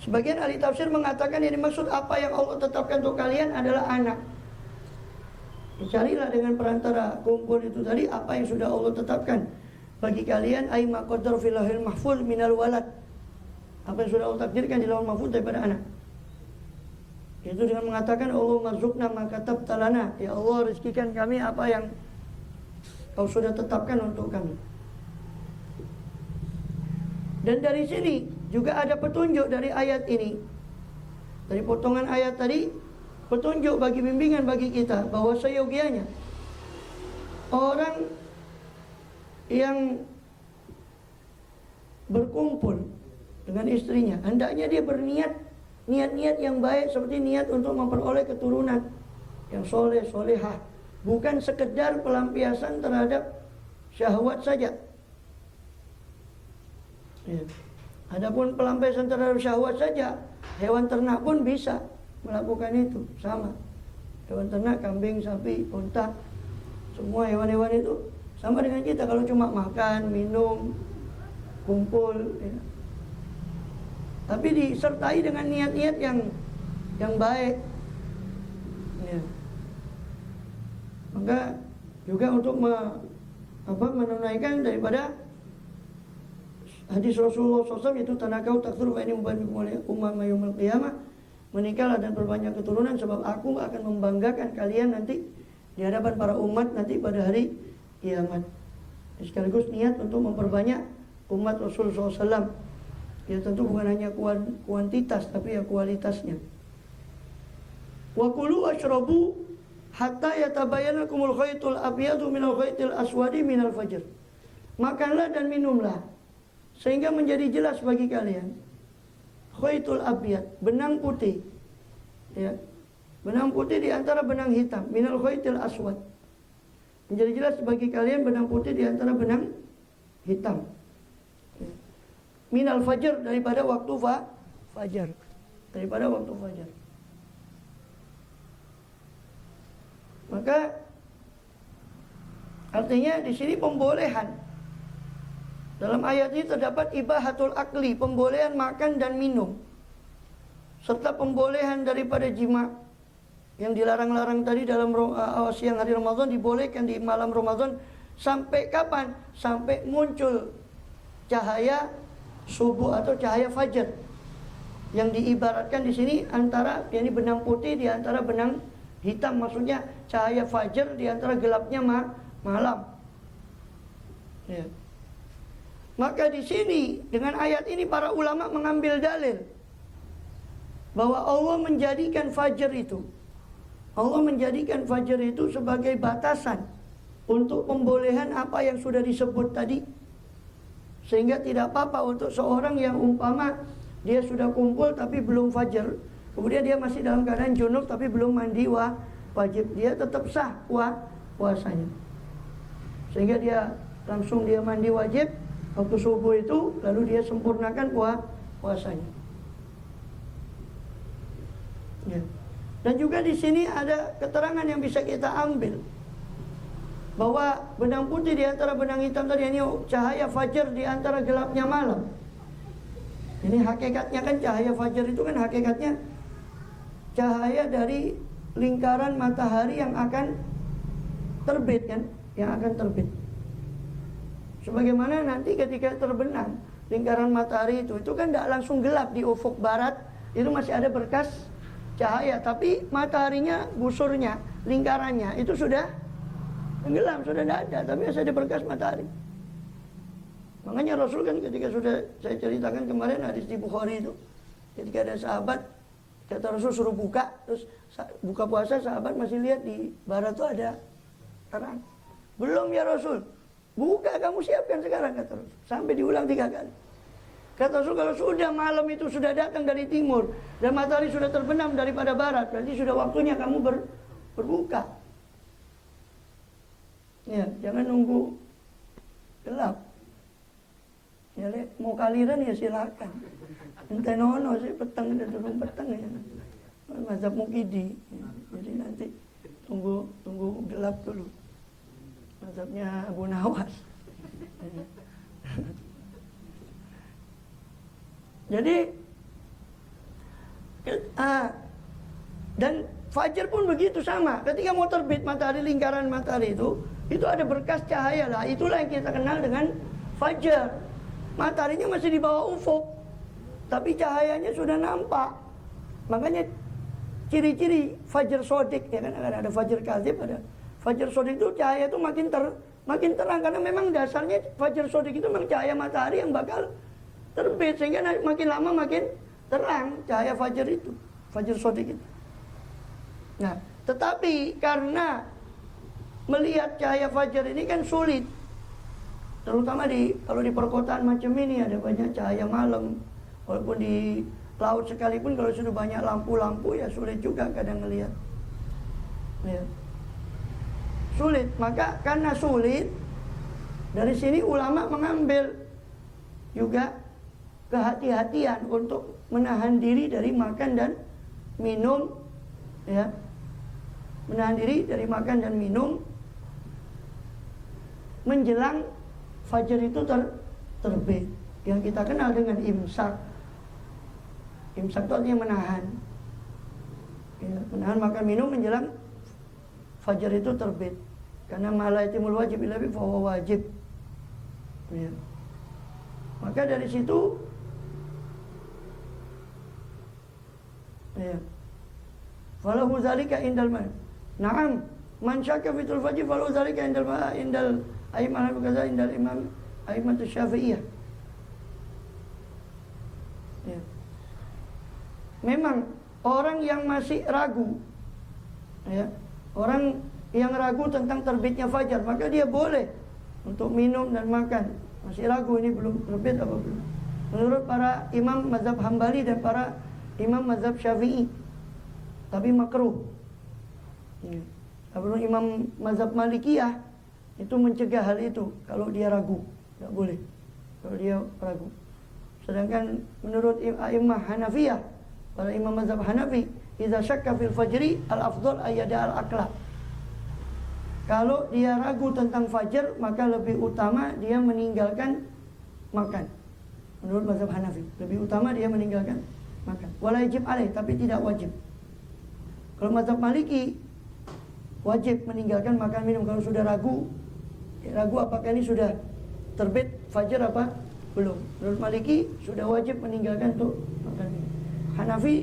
Sebagian ahli tafsir mengatakan yang dimaksud apa yang Allah tetapkan untuk kalian adalah anak. Carilah dengan perantara kumpul itu tadi apa yang sudah Allah tetapkan bagi kalian, ay ma qaddar fil lauhil mahfuz minal walad. Apa yang sudah Allah takdirkan di lauhul mahfuz daripada anak. Itu dengan mengatakan Allah marzuqna ma katabta lana, ya Allah rezekikan kami apa yang Kau sudah tetapkan untuk kami. Dan dari sini juga ada petunjuk dari ayat ini. Dari potongan ayat tadi, petunjuk bagi bimbingan bagi kita bahwa seyogianya orang yang berkumpul dengan istrinya, hendaknya dia berniat niat-niat yang baik, seperti niat untuk memperoleh keturunan yang soleh, solehah, bukan sekedar pelampiasan terhadap syahwat saja. Ya. Adapun pelampiasan terhadap syahwat saja, hewan ternak pun bisa melakukan itu, sama. Hewan ternak, kambing, sapi, unta, semua hewan-hewan itu sama dengan kita. Kalau cuma makan, minum, kumpul, ya. Tapi disertai dengan niat-niat yang baik, ya. Maka juga untuk menunaikan daripada hadis Rasulullah SAW, yaitu tanakau takthur fa inni mubannikum umama yaumil qiyamah, menikahlah dan perbanyak keturunan sebab aku akan membanggakan kalian nanti di hadapan para umat nanti pada hari kiamat. Sekaligus niat untuk memperbanyak umat Rasulullah SAW. Ya tentu bukan hanya kuantitas tapi ya kualitasnya. Wa kulu washrabu hatta yatabayyana lakumul khaytul abyadu minal khaytil aswadi minal fajr. Makanlah dan minumlah sehingga menjadi jelas bagi kalian khaytul abyad, benang putih, ya, benang putih di antara benang hitam, minal khaytil aswad, menjadi jelas bagi kalian benang putih di antara benang hitam, ya. Minal fajr, daripada waktu fajar, daripada waktu fajar. Maka artinya di sini pembolehan. Dalam ayat ini terdapat ibahatul akli, pembolehan makan dan minum, serta pembolehan daripada jima yang dilarang-larang tadi dalam siang hari Ramadan, dibolehkan di malam Ramadan. Sampai kapan? Sampai muncul cahaya subuh atau cahaya fajar, yang diibaratkan di sini antara yakni benang putih di antara benang hitam, maksudnya cahaya fajar di antara gelapnya malam. Ya. Maka di sini dengan ayat ini para ulama mengambil dalil bahwa Allah menjadikan fajar itu, sebagai batasan untuk pembolehan apa yang sudah disebut tadi. Sehingga tidak apa-apa untuk seorang yang umpama dia sudah kumpul tapi belum fajar, kemudian dia masih dalam keadaan junub tapi belum mandi wajib, dia tetap sah puasanya. Sehingga dia langsung dia mandi wajib waktu subuh itu, lalu dia sempurnakan puasanya. Ya. Dan juga di sini ada keterangan yang bisa kita ambil bahwa benang putih di antara benang hitam tadi, ini cahaya fajar di antara gelapnya malam. Ini hakikatnya kan cahaya fajar itu kan hakikatnya cahaya dari lingkaran matahari yang akan terbit kan, yang akan terbit. Sebagaimana nanti ketika terbenam lingkaran matahari itu kan tidak langsung gelap di ufuk barat, itu masih ada berkas cahaya, tapi mataharinya, busurnya, lingkarannya itu sudah tenggelam, sudah tidak ada, tapi masih ada berkas matahari. Makanya Rasul kan ketika sudah saya ceritakan kemarin hadis di Bukhari itu, ketika ada sahabat, kata Rasul suruh buka, terus buka puasa, sahabat masih lihat di barat itu ada terang. Belum ya Rasul, buka, kamu siapkan sekarang, kata Rasul. Sampai diulang 3 kali. Kata Rasul, kalau sudah malam itu sudah datang dari timur dan matahari sudah terbenam daripada barat, berarti sudah waktunya kamu berbuka. Ya, jangan nunggu gelap. Ya, mau kaliran ya silakan. Ente nono sih petang dan turun petang ya. Mazhab Mukidi. Ya, jadi nanti tunggu gelap dulu. Mazhabnya Abu Nawas. Jadi dan fajar pun begitu sama. Ketika mau terbit matahari, lingkaran matahari itu ada berkas cahaya lah. Itulah yang kita kenal dengan fajar. Mataharinya masih di bawah ufuk, tapi cahayanya sudah nampak. Makanya ciri-ciri fajar sodik, ya kan, ada fajar kadzib, ada fajar sodik. Itu cahaya itu makin terang, karena memang dasarnya fajar sodik itu memang cahaya matahari yang bakal terbit, sehingga makin lama makin terang cahaya fajar itu, fajar sodik itu. Nah, tetapi karena melihat cahaya fajar ini kan sulit, terutama kalau di perkotaan macam ini ada banyak cahaya malam. Walaupun di laut sekalipun kalau sudah banyak lampu-lampu ya sulit juga kadang ngelihat. Ya. Sulit, maka karena sulit, dari sini ulama mengambil juga kehati-hatian untuk menahan diri dari makan dan minum, ya. Menahan diri dari makan dan minum menjelang fajar itu terbit, yang kita kenal dengan imsak. Imsak itu artinya menahan, ya, menahan makan minum menjelang fajar itu terbit. Karena malayatimul wajib illa bi fahuwa wajib, ya. Maka dari situ, ya, falahu zalika indal man. Naam, man syakka fitul fajr falahu zalika indal a'immah kaza indal imam a'immatus syafi'iyah. Ya. Memang orang yang masih ragu, ya, orang yang ragu tentang terbitnya fajar, maka dia boleh untuk minum dan makan. Masih ragu ini belum terbit apa belum. Menurut para imam mazhab Hambali dan para imam mazhab Syafi'i, tapi makruh. Ya. Tapi imam mazhab Malikiyah itu mencegah hal itu kalau dia ragu, tidak boleh kalau dia ragu. Sedangkan menurut imam Hanafiyah, para imam mazhab Hanafi, idza syakka fil fajri al-afdal ayyada al-akla. Kalau dia ragu tentang fajar, maka lebih utama dia meninggalkan makan. Menurut mazhab Hanafi, lebih utama dia meninggalkan makan. Wajib alaih, tapi tidak wajib. Kalau mazhab Maliki, wajib meninggalkan makan minum. Kalau sudah ragu, ragu apakah ini sudah terbit fajar apa belum. Menurut Maliki sudah wajib meninggalkan tuh makan minum. Hanafi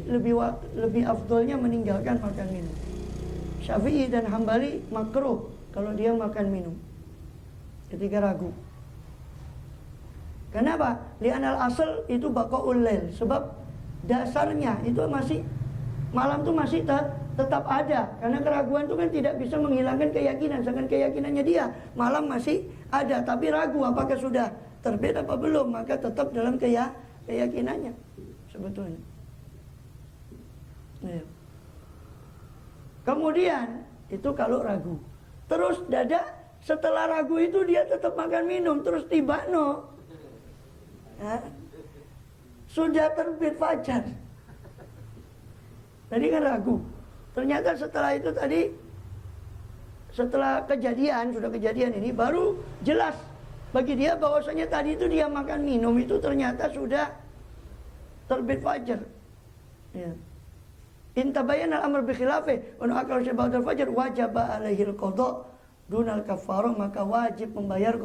lebih afdolnya meninggalkan makan minum. Syafi'i dan Hambali makruh kalau dia makan minum ketika ragu. Kenapa? Li'anal asal itu baqaul lail, sebab dasarnya itu masih malam itu masih tetap ada. Karena keraguan itu kan tidak bisa menghilangkan keyakinan. Sedangkan keyakinannya dia malam masih ada, tapi ragu apakah sudah terbit apa belum, maka tetap dalam keyakinannya sebetulnya. Ya. Kemudian itu kalau ragu. Terus setelah ragu itu dia tetap makan minum, terus tiba sudah terbit fajar. Tadi kan ragu. Ternyata setelah itu tadi, setelah sudah kejadian ini baru jelas bagi dia bahwasanya tadi itu dia makan minum itu ternyata sudah terbit fajar. Ya. Intabayana al-amr bi khilafih wa akal syabadul fajar wajaba alaihil qada dunal kafarah, maka wajib membayar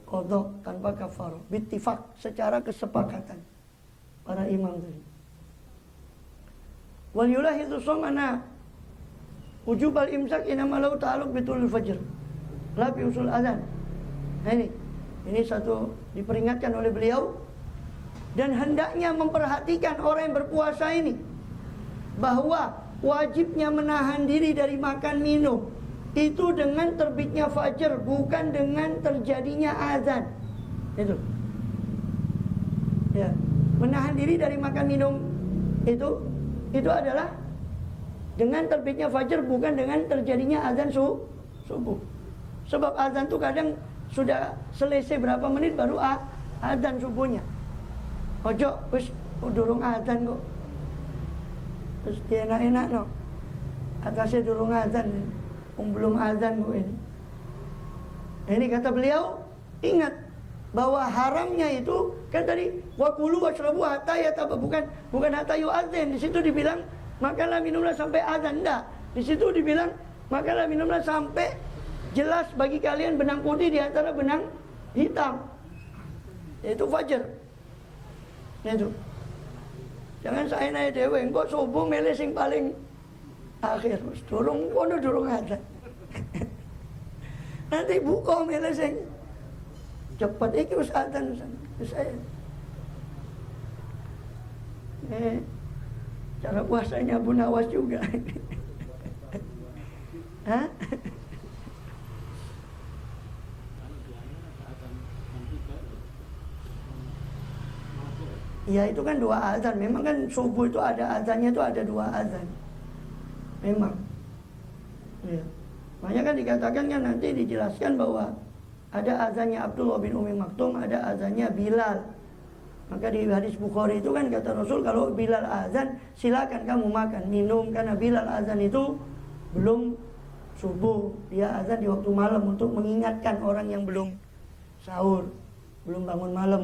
qada tanpa kafarah bittifaq, secara kesepakatan para imam tadi. Wal yulahidu samana wujub al-imsak inama lahu ta'alluq bitul fajr la bi usul adzan. Nah ini satu diperingatkan oleh beliau, dan hendaknya memperhatikan orang yang berpuasa ini bahwa wajibnya menahan diri dari makan minum itu dengan terbitnya fajar, bukan dengan terjadinya azan. Itu. Ya, menahan diri dari makan minum itu adalah dengan terbitnya fajar, bukan dengan terjadinya azan subuh. Sebab azan itu kadang sudah selesai berapa menit baru azan subuhnya. Ojo wis durung azan kok. Terus dia enak-enak no. Atasnya durung azan, belum azan kok ini. Ini kata beliau, ingat bahwa haramnya itu kan tadi wakulu washrabu hatta bukan hatta yu'adzin. Di situ dibilang makanlah minumlah sampai azan, enggak. Di situ dibilang makanlah minumlah sampai jelas bagi kalian benang putih di antara benang hitam. Yaitu fajar. Itu. Jangan saya naik dewe, engko subuh milih sing paling akhir. Durung kono durung azan. Nanti buka milih sing cepat iki wis adzan saya. Cara puasanya Bu Nawas juga. Hah? Ya itu kan 2 azan. Memang kan subuh itu ada azannya, itu ada 2 azan. Memang. Ya. Makanya kan dikatakan kan nanti dijelaskan bahwa ada azannya Abdullah bin Umi Maktum, ada azannya Bilal. Maka di hadis Bukhari itu kan kata Rasul, kalau Bilal azan silakan kamu makan, minum, karena Bilal azan itu belum subuh, dia azan di waktu malam untuk mengingatkan orang yang belum sahur, belum bangun malam.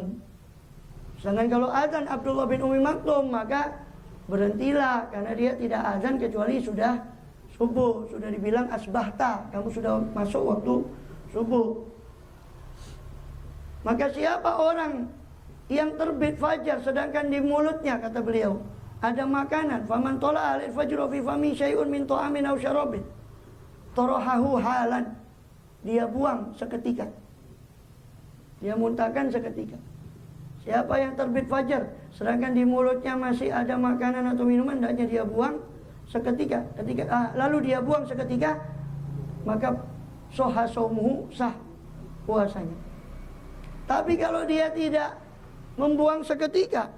Sedangkan kalau azan Abdullah bin Umi Maktum, maka berhentilah, karena dia tidak azan kecuali sudah subuh, sudah dibilang asbahta, kamu sudah masuk waktu subuh. Maka siapa orang yang terbit fajar sedangkan di mulutnya, kata beliau, ada makanan, faman tola alil fajr fi fami syai'un min ta'amin aw syarabin tarahahu halan, dia buang seketika, dia muntahkan seketika. Siapa yang terbit fajar sedangkan di mulutnya masih ada makanan atau minuman, hendaknya dia buang seketika. Lalu dia buang seketika, maka soha saumuhu, sah puasanya. Tapi kalau dia tidak membuang seketika,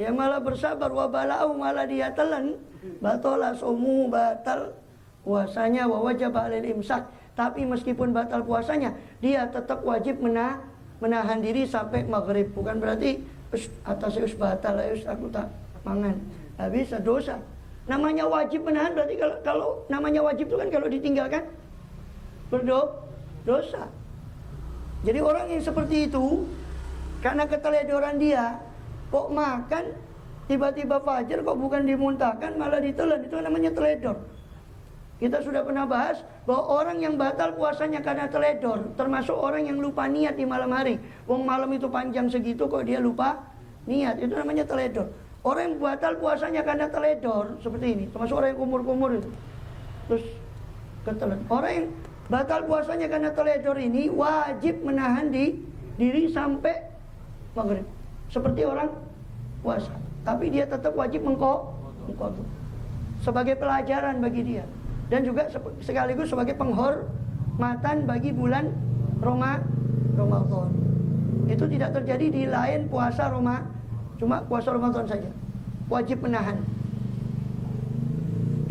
dia malah bersabar, wabalau, malah dia telan, batola saumuhu, batal puasanya, wa wajaba alil imsak. Tapi meskipun batal puasanya, dia tetap wajib menahan diri sampai maghrib. Bukan berarti atasnya us batal, aku tak mangan, tak bisa, dosa. Namanya wajib menahan, berarti kalau namanya wajib itu kan kalau ditinggalkan berdosa. Jadi orang yang seperti itu, karena keteledoran dia, kok makan tiba-tiba fajar kok bukan dimuntahkan malah ditelan, itu namanya teledor. Kita sudah pernah bahas bahwa orang yang batal puasanya karena teledor, termasuk orang yang lupa niat di malam hari. Wong malam itu panjang segitu kok dia lupa niat, itu namanya teledor. Orang yang batal puasanya karena teledor seperti ini, termasuk orang yang kumur-kumur itu, terus ketelan. Orang yang batal puasanya karena teledor ini wajib menahan diri sampai maghrib, seperti orang puasa. Tapi dia tetap wajib mengqadha sebagai pelajaran bagi dia, dan juga sekaligus sebagai penghormatan bagi bulan Ramadan. Itu tidak terjadi di lain puasa cuma puasa Ramadan saja wajib menahan.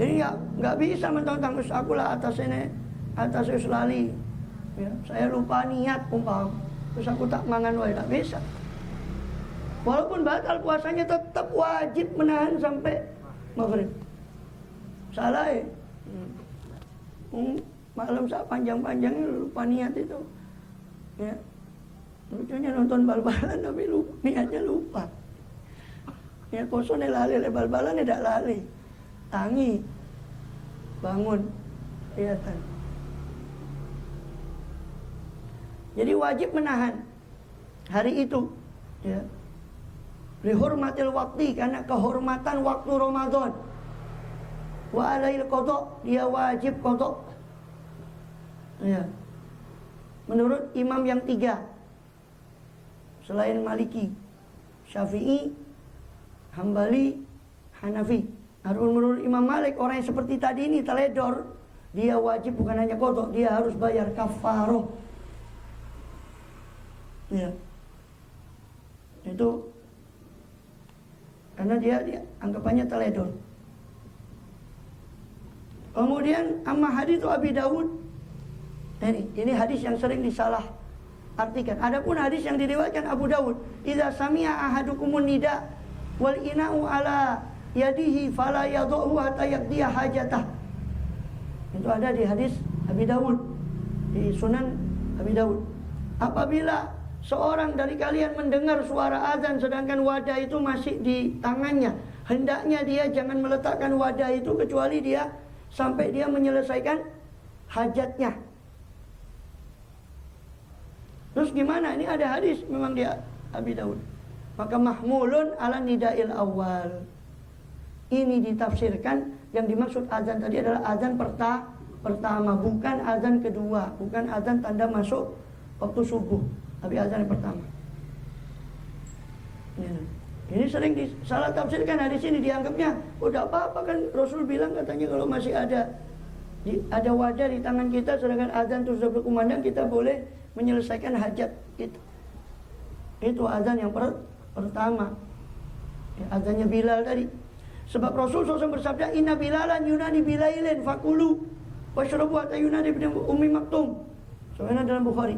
Jadi nggak bisa mentang-mentang aku lah atas lali, ya, saya lupa niat umpam, terus aku tak mangan wae, tak bisa. Walaupun batal puasanya tetap wajib menahan sampai maghrib. Salah ya. Malam saat panjang-panjangnya lupa niat itu, ya. Lucunya nonton bal-balan tapi niatnya lupa. Ya kosone lali, bal-balan tidak lali. Tangi, bangun, kelihatan. Jadi wajib menahan hari itu, ya. Lihurmatil waqti, karena kehormatan waktu Ramadan. Wa alail qadha, dia wajib qadha. Ya. Menurut imam yang 3 selain Maliki, Syafi'i, Hambali, Hanafi. Menurut Imam Malik, orang yang seperti tadi ini teledor, dia wajib bukan hanya qadha, dia harus bayar kafaroh. Ya. Itu karena dia anggapannya teledor. Kemudian amma hadits Abi Dawud. Ini hadis yang sering disalah artikan. Adapun hadis yang diriwayatkan Abu Dawud, idza sami'a ahadukumun nida wal ina'u ala yadihi fala yadhuhu hatta yaqdiya hajatah. Itu ada di hadis Abi Dawud, di Sunan Abi Dawud. Apabila seorang dari kalian mendengar suara azan sedangkan wadah itu masih di tangannya, hendaknya dia jangan meletakkan wadah itu kecuali dia sampai dia menyelesaikan hajatnya. Terus gimana? Ini ada hadis memang dia Abi Daud. Maka mahmulun ala nidail awal. Ini ditafsirkan yang dimaksud azan tadi adalah azan pertama, bukan azan kedua, bukan azan tanda masuk waktu subuh, tapi azan yang pertama. Ini sering salah tafsirkan hadis ini, dianggapnya udah apa-apa kan Rasul bilang katanya kalau masih ada wadah di tangan kita sedangkan azan itu sudah berkumandang kita boleh menyelesaikan hajat itu. Itu azan yang pertama. Ya, azannya Bilal tadi. Sebab Rasul SAW bersabda, Inna Bilalan yunadi bilailin fakulu washrabu hatta yunadi bin Ummi Maktum. Sebenarnya dalam Bukhari.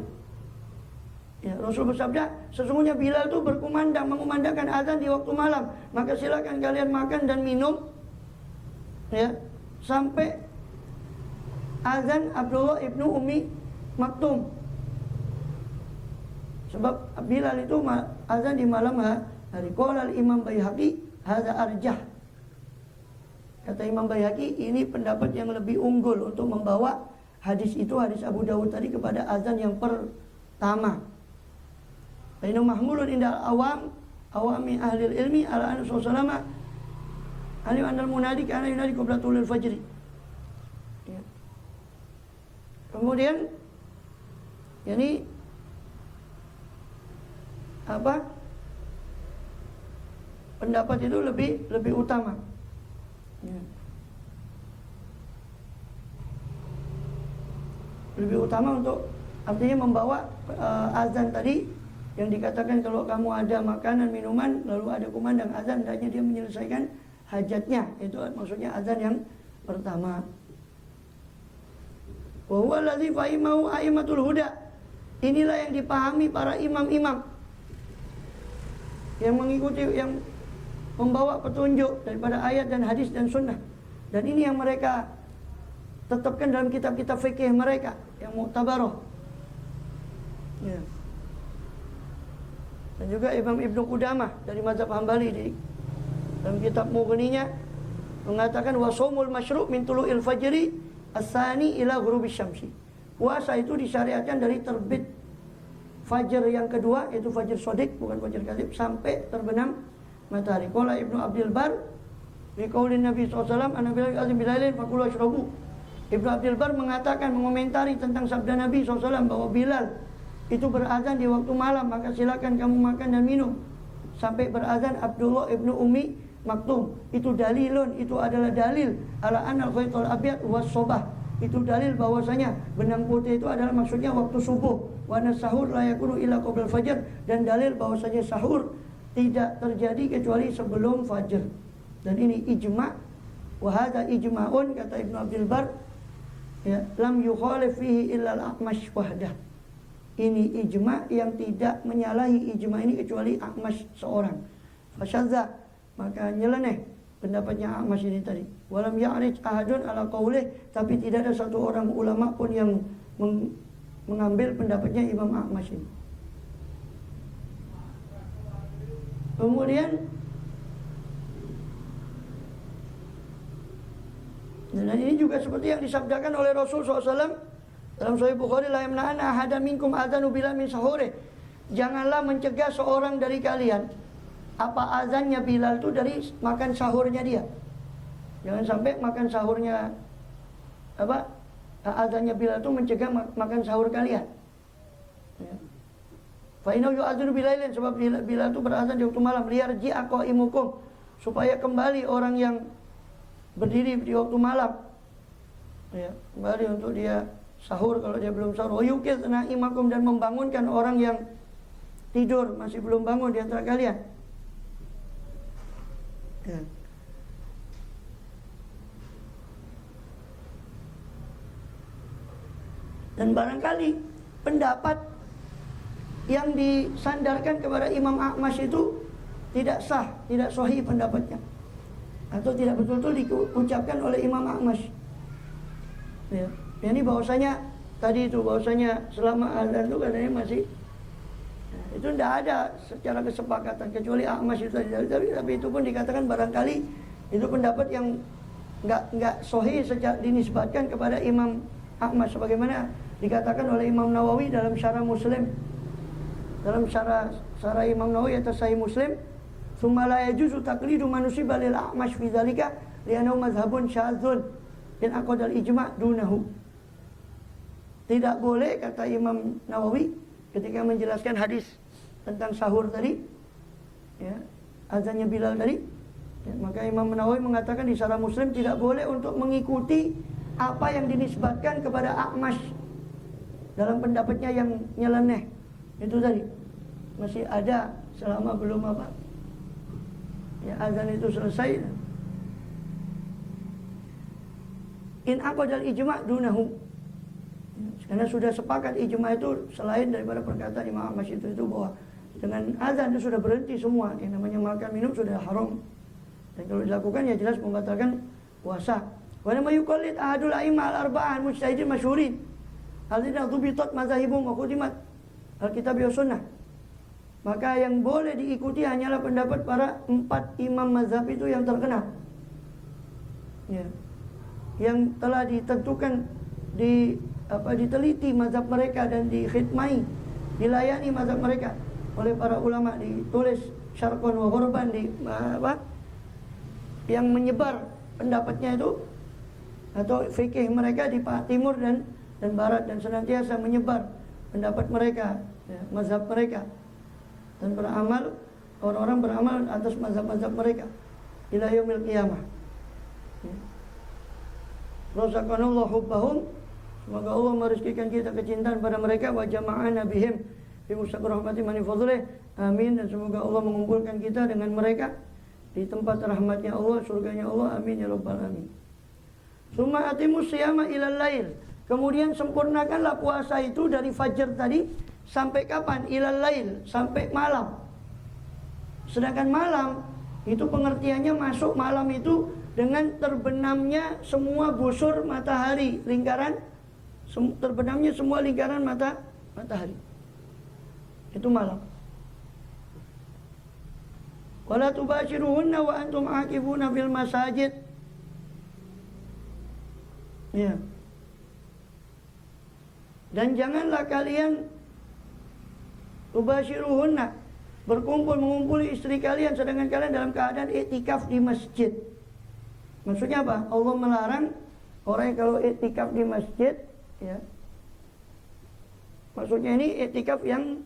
Ya, Rasul bersabda, sesungguhnya Bilal itu mengumandangkan azan di waktu malam. Maka silakan kalian makan dan minum, ya, sampai azan Abdullah ibnu Ummi Maktum. Sebab Bilal itu azan di malam hari. Qala al-Imam Baihaqi hadza arjah. Kata Imam Baihaqi, ini pendapat yang lebih unggul untuk membawa hadis itu, hadis Abu Dawud tadi, kepada azan yang pertama. Ini mahmulun inda awami ahli ilmi ala anna sallallahu alim anal munadi kana yunadi qabla tulul fajri. Ya. Kemudian ini apa? Pendapat itu lebih utama. Ya. Lebih utama untuk artinya membawa azan tadi yang dikatakan kalau kamu ada makanan minuman lalu ada kumandang azan, hendaknya dia menyelesaikan hajatnya. Itu maksudnya azan yang pertama. Wa huwa allazi fahimahu a'immatul huda. Inilah yang dipahami para imam-imam yang mengikuti, yang membawa petunjuk daripada ayat dan hadis dan sunnah. Dan ini yang mereka tetapkan dalam kitab-kitab fikih mereka yang mu'tabarah. Ya. Dan juga Imam Ibnu Qudamah dari mazhab Hambali di dalam kitab Mughninya mengatakan wasomul masyru' min tulu'il fajri as-sani ila ghurubisy syamsi. Puasa itu disyariatkan dari terbit fajar yang kedua, yaitu fajar shadiq, bukan fajar kadzib, sampai terbenam matahari. Qala Ibnu Abdul Bar bi qaulin Nabi SAW anabil azim bilailin faqulu ashrabu. Ibnu Abdul Bar mengatakan, mengomentari tentang sabda Nabi SAW bahwa Bilal itu berazan di waktu malam, maka silakan kamu makan dan minum sampai berazan Abdullah ibnu Ummi Maktum. Itu dalilun, itu adalah dalil ala anal khaytul abyad was sobah. Itu dalil bahwasanya benang putih itu adalah maksudnya waktu subuh. Wa sahur la yakunu illa qabla fajar, dan dalil bahwasanya sahur tidak terjadi kecuali sebelum fajar. Dan ini ijma', wa hadza ijma'un, kata Ibnu Abdul Bar, ya, lam yukhalif fihi illa al-A'mash wahdah. Ini ijma' yang tidak menyalahi ijma' ini kecuali A'mash seorang. Fasyadza, maka nyeleneh pendapatnya A'mash ini tadi. Walam ya'rij ahadun ala qaulih, tapi tidak ada satu orang ulama pun yang mengambil pendapatnya Imam A'mash ini. Kemudian dan ini juga seperti yang disabdakan oleh Rasul SAW dalam Sahih Bukhari, la yamna'anna ahadan minkum adzanu bila min sahuri. Janganlah mencegah seorang dari kalian apa azannya Bilal itu dari makan sahurnya dia. Jangan sampai makan sahurnya azannya Bilal itu mencegah makan sahur kalian. Ya. Fa innahu yu'adzinu bilailin, sebab Bilal itu berazan di waktu malam, liyarji'a qaimukum, supaya kembali orang yang berdiri di waktu malam, ya, kembali untuk dia sahur kalau dia belum sahur. Wayuqidh na'imakum, dan membangunkan orang yang tidur masih belum bangun di antara kalian. Ya. Dan barangkali pendapat yang disandarkan kepada Imam A'mash itu tidak sah, tidak sahih pendapatnya, atau tidak betul-betul diucapkan oleh Imam A'mash. Ya. Ini bahwasanya tadi itu, bahwasanya selama azan itu katanya masih Itu tidak ada secara kesepakatan kecuali A'mash itu tadi. Tapi itu pun dikatakan barangkali itu pendapat yang nggak sahih sejak dinisbatkan kepada Imam A'mash, sebagaimana dikatakan oleh Imam Nawawi dalam syarah Muslim. Dalam syarah Imam Nawawi atas Sahih Muslim, "Tsumma la yajuzu taqlidu man nusiba lil A'mash fi dzalika li'annahu madhhabun syadzun in aqadal ijma' dunahu." Tidak boleh, kata Imam Nawawi ketika menjelaskan hadis tentang sahur tadi, ya, azannya Bilal tadi, ya, maka Imam Nawawi mengatakan di syarah Muslim tidak boleh untuk mengikuti apa yang dinisbatkan kepada A'mash dalam pendapatnya yang nyeleneh. Itu tadi masih ada selama belum apa, ya, azan itu selesai. In aqadal ijma' dunahu, karena sudah sepakat ijma' itu selain daripada perkataan Imam Ahmad itu bahwa dengan azan itu sudah berhenti semua, yang namanya makan minum sudah haram, dan kalau dilakukan ya jelas membatalkan puasa. Wa lam yuqallid ahadul a'imma al-arba'ah mujtahidin masyhurin alladzina dhubitat mazahibum wa qutimat al-kitab wa sunnah. Maka yang boleh diikuti hanyalah pendapat para 4 imam mazhab itu yang terkenal, ya, yang telah ditentukan diteliti mazhab mereka dan dikhidmai, dilayani mazhab mereka oleh para ulama, ditulis syarqan wa ghurban, yang menyebar pendapatnya itu atau fikih mereka di timur dan barat, dan senantiasa menyebar pendapat mereka, ya, mazhab mereka, dan beramal, orang-orang beramal atas mazhab-mazhab mereka ila yaumil qiyamah. Razaqanallahu hubbahum, semoga Allah merezekikan kita kecintaan pada mereka, wa jama'ana bihim fi mustaqir rahmati man fadlih, amin. Dan semoga Allah mengumpulkan kita dengan mereka di tempat rahmatnya Allah, surganya Allah, amin ya rabbal alamin. Summa atimus siyama ilal lail, kemudian sempurnakanlah puasa itu dari fajar tadi sampai kapan? Ilal lail, sampai malam. Sedangkan malam itu pengertiannya masuk malam itu dengan terbenamnya semua busur matahari, lingkaran terbenamnya semua lingkaran matahari. Itu malam. Wala tubashiruhunna wa antum aqifuna fil masajid. Ya. Dan janganlah kalian tubashiruhunna, mengumpuli istri kalian sedangkan kalian dalam keadaan iktikaf di masjid. Maksudnya apa? Allah melarang orang yang kalau iktikaf di masjid, ya. Maksudnya ini iktikaf yang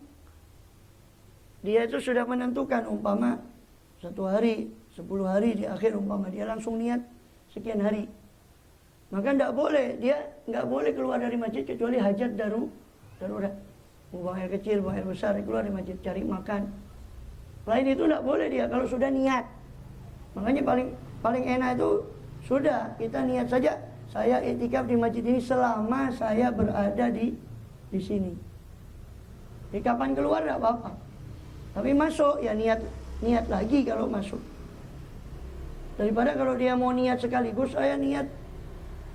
dia itu sudah menentukan, umpama 1 hari, 10 hari di akhir, umpama dia langsung niat sekian hari, maka dia nggak boleh keluar dari masjid kecuali hajat darurat, buang air kecil, buang air besar, keluar dari masjid cari makan. Lain itu nggak boleh dia kalau sudah niat. Makanya paling enak itu sudah kita niat saja, saya iktikaf di masjid ini selama saya berada di sini. Di kapan keluar nggak apa-apa. Tapi masuk ya niat lagi kalau masuk. Daripada kalau dia mau niat sekaligus, saya niat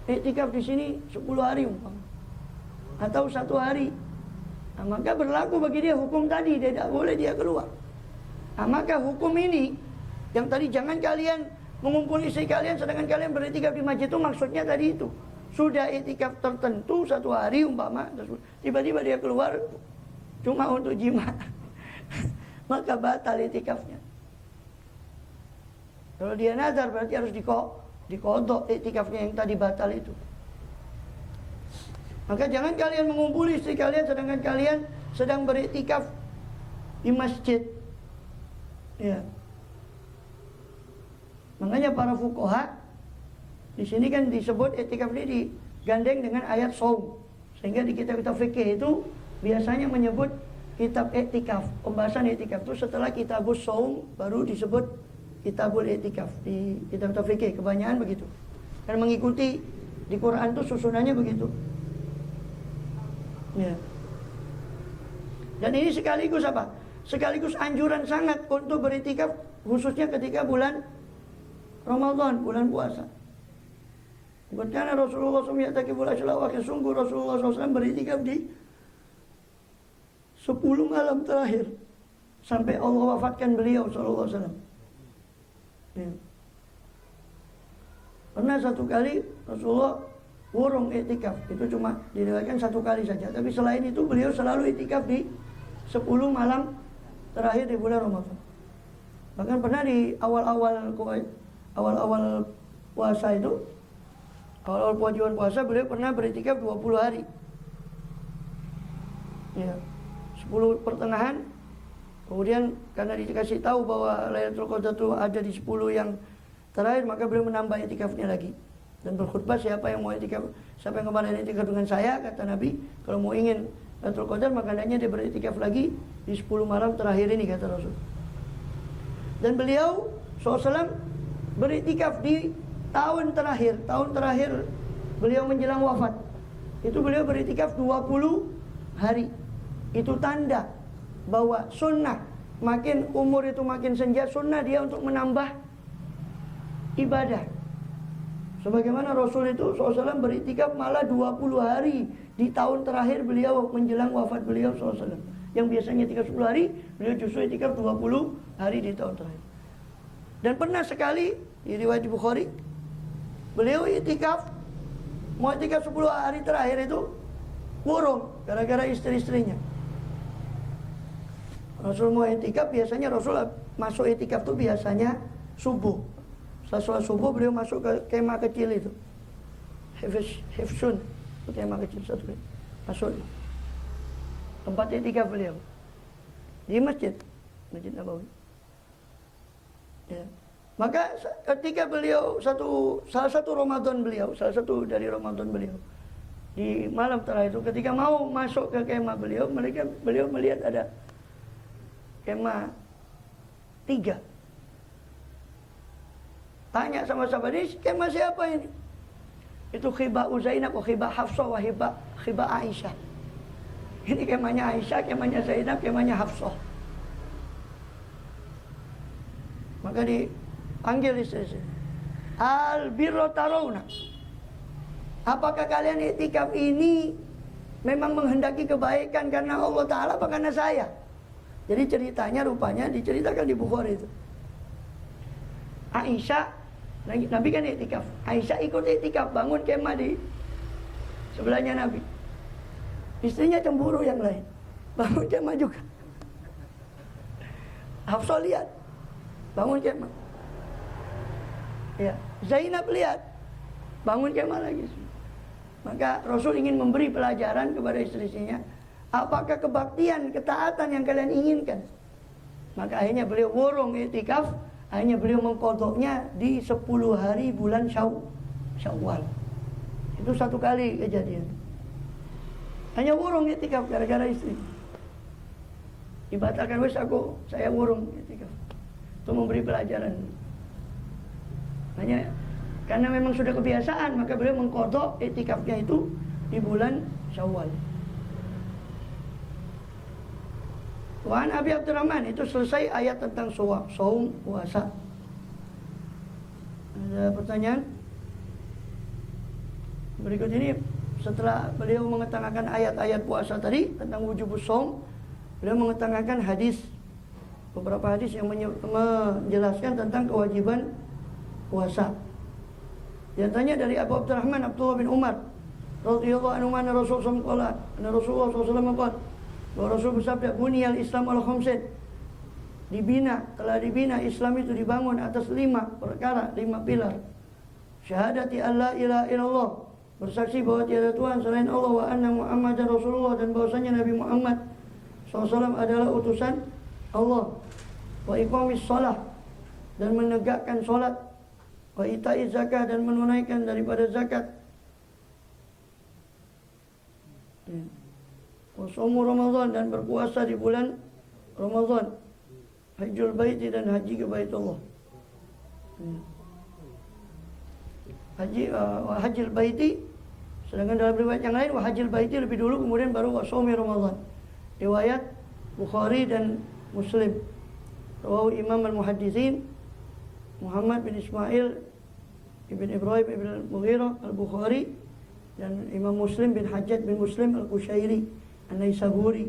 iktikaf di sini 10 hari umpama, atau 1 hari. Nah, maka berlaku bagi dia hukum tadi, dia tidak boleh dia keluar. Nah, maka hukum ini yang tadi jangan kalian mengumpuli istri kalian sedangkan kalian beriktikaf di masjid, itu maksudnya tadi itu sudah iktikaf tertentu 1 hari umpama, tiba-tiba dia keluar cuma untuk jima maka batal iktikafnya. Kalau dia nazar berarti harus dikodok iktikafnya yang tadi batal itu. Maka jangan kalian mengumpuli istri kalian sedangkan kalian sedang beriktikaf di masjid, ya. Makanya para fuqaha di sini kan disebut iktikaf ini digandeng dengan ayat shaum, sehingga di kitab-kitab fikih itu biasanya menyebut kitab iktikaf, pembahasan iktikaf itu setelah kitabus shaum baru disebut kitabul iktikaf di kitab fikih, kebanyakan begitu. Dan mengikuti di Quran itu susunannya begitu. Ya. Dan ini sekaligus apa? Sekaligus anjuran sangat untuk beriktikaf, khususnya ketika bulan Ramadan, bulan puasa. Karena Rasulullah SAW sungguh Rasulullah SAW beriktikaf di 10 malam terakhir sampai Allah wafatkan beliau sallallahu alaihi wasallam. Ya. Pernah satu kali Rasulullah wurung iktikaf, itu cuma diriwayatkan satu kali saja. Tapi selain itu beliau selalu iktikaf di 10 malam terakhir di bulan Ramadan. Bahkan pernah di awal-awal puasa itu, awal-awal kewajiban puasa, beliau pernah beriktikaf 20 hari. Ya, 10 pertengahan. Kemudian karena dikasih tahu bahwa Lailatul Qadar itu ada di 10 yang terakhir, maka beliau menambah iktikafnya lagi dan berkhutbah, siapa yang mau iktikaf, siapa yang kemarin iktikaf dengan saya, kata Nabi, kalau mau ingin Lailatul Qadar maka hendaknya dia beriktikaf lagi di 10 malam terakhir ini, kata Rasul. Dan beliau SAW beriktikaf di tahun terakhir beliau menjelang wafat. Itu beliau beriktikaf 20 hari. Itu tanda bahwa sunnah, makin umur itu makin senja, sunnah dia untuk menambah ibadah. Sebagaimana Rasul itu SAW beriktikaf malah 20 hari di tahun terakhir beliau menjelang wafat beliau SAW. Yang biasanya 30 hari, beliau justru iktikaf 20 hari di tahun terakhir. Dan pernah sekali di riwayat Bukhari, beliau iktikaf, mau iktikaf 10 hari terakhir itu wurung gara-gara istri-istrinya. Rasul mau iktikaf, biasanya Rasul masuk iktikaf itu biasanya subuh. Setelah sholat subuh beliau masuk ke kemah kecil itu, Hifsun, kemah kecil satu, masuk tempat iktikaf beliau di Masjid Nabawi. Ya. Maka ketika beliau salah satu dari Ramadan beliau di malam terakhir itu, ketika mau masuk ke kemah beliau melihat ada kemah 3. Tanya sama sahabat, ini kemah siapa ini? Itu khibah Zainab, khibah Hafsah, khibah Aisyah. Ini kemahnya Aisyah, kemahnya Zainab, kemahnya Hafsah. Maka dipanggil istri-istri. Al-birra tarawna. Apakah kalian iktikaf ini memang menghendaki kebaikan karena Allah Ta'ala apa karena saya? Jadi ceritanya rupanya diceritakan di Bukhari itu. Aisyah, Nabi kan iktikaf, Aisyah ikut iktikaf, bangun kemah di sebelahnya Nabi. Istrinya cemburu yang lain, bangun kemah juga. Hafsah lihat, bangun kemah. Ya, Zainab lihat, bangun kemah lagi. Maka Rasul ingin memberi pelajaran kepada istri-istrinya, apakah kebaktian, ketaatan yang kalian inginkan. Maka akhirnya beliau wurung iktikaf, hanya beliau mengkodoknya di 10 hari bulan Syawal. Itu satu kali kejadian. Hanya wurung iktikaf gara-gara istri. Dibatalkan, saya wurung iktikaf. Itu memberi pelajaran. Hanya karena memang sudah kebiasaan, maka beliau mengkodok iktikafnya itu di bulan Syawal. Wan Abi Abdurrahman, itu selesai ayat tentang saum puasa. Ada pertanyaan? Berikut ini setelah beliau mengetengahkan ayat-ayat puasa tadi tentang wujubus saum, beliau mengetengahkan hadis, beberapa hadis yang menjelaskan tentang kewajiban puasa. Di antaranya dari Abu Abdurrahman Abdullah bin Umar radhiyallahu anhu, Rasulullah SAW bahwa Rasul bersabda, buniyal Islam ala khamsin, telah dibina Islam itu dibangun atas 5 perkara, 5 pilar. Syahadati alla ilaha illallah, bersaksi bahwa tiada Tuhan selain Allah, wa anna Muhammadar Rasulullah, dan bahwasanya Nabi Muhammad SAW adalah utusan Allah. Wa iqamis shalah, dan menegakkan salat. Wa ita'iz zakah, dan menunaikan daripada zakat. Wasaumu Ramadan, dan berpuasa di bulan Ramadan. Hajjul baiti, dan haji ke Baitullah. Hajjul baiti, sedangkan dalam riwayat yang lain hajjul baiti lebih dulu, kemudian baru wasaumi Ramadan. Riwayat Bukhari dan Muslim. Rawahu Imam al-Muhadditsin Muhammad bin Ismail ibn Ibrahim ibn al-Mughirah al-Bukhari, dan Imam Muslim bin Hajjaj bin Muslim al-Qushairi An-Naisaburi.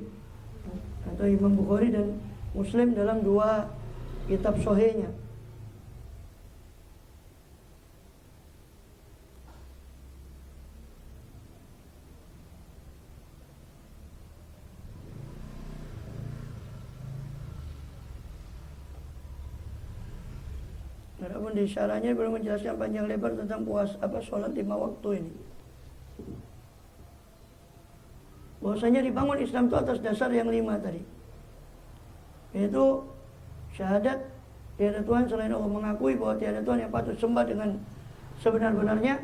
atau Imam Bukhari dan Muslim dalam dua kitab sahihnya. Adapun di syarahnya belum menjelaskan panjang lebar tentang sholat 5 waktu ini. Bahwasanya dibangun Islam itu atas dasar yang 5 tadi, yaitu syahadat tiada Tuhan selain Allah, mengakui bahwa tiada Tuhan yang patut sembah dengan sebenar-benarnya,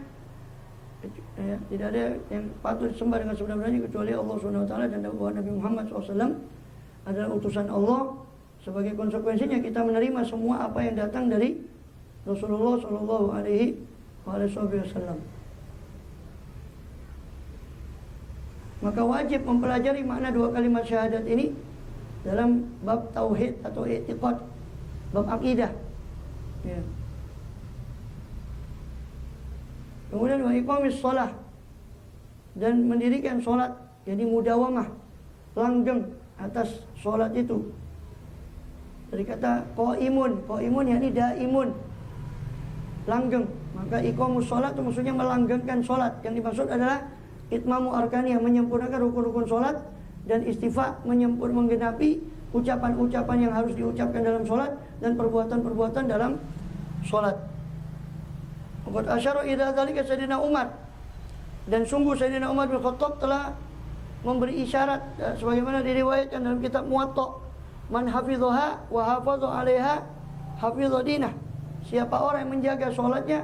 ya, tidak ada yang patut sembah dengan sebenar-benarnya kecuali Allah SWT, dan bahwa Nabi Muhammad SAW adalah utusan Allah. Sebagai konsekuensinya kita menerima semua apa yang datang dari Rasulullah Shallallahu Alaihi Wasallam. Maka wajib mempelajari makna dua kalimat syahadat ini dalam bab tauhid atau i'tiqad, bab akidah. Ya. Kemudian wa iqamis shalah, dan mendirikan sholat, jadi mudawamah, langgeng atas sholat itu. Dari kata qaimun yakni daimun, langgeng. Maka iqamus shalah itu maksudnya melanggengkan sholat. Yang dimaksud adalah itmamu arkaniyah, menyempurnakan rukun-rukun sholat, dan istifa, menggenapi ucapan-ucapan yang harus diucapkan dalam sholat dan perbuatan-perbuatan dalam sholat. Waqad asyara ila dzalika Sayyidina Umar, dan sungguh Sayyidina Umar bin Khattab telah memberi isyarat, sebagaimana diriwayatkan dalam kitab Muwatta, man hafidhaha wa hafadha 'alaiha hafidha dinah. Siapa orang yang menjaga sholatnya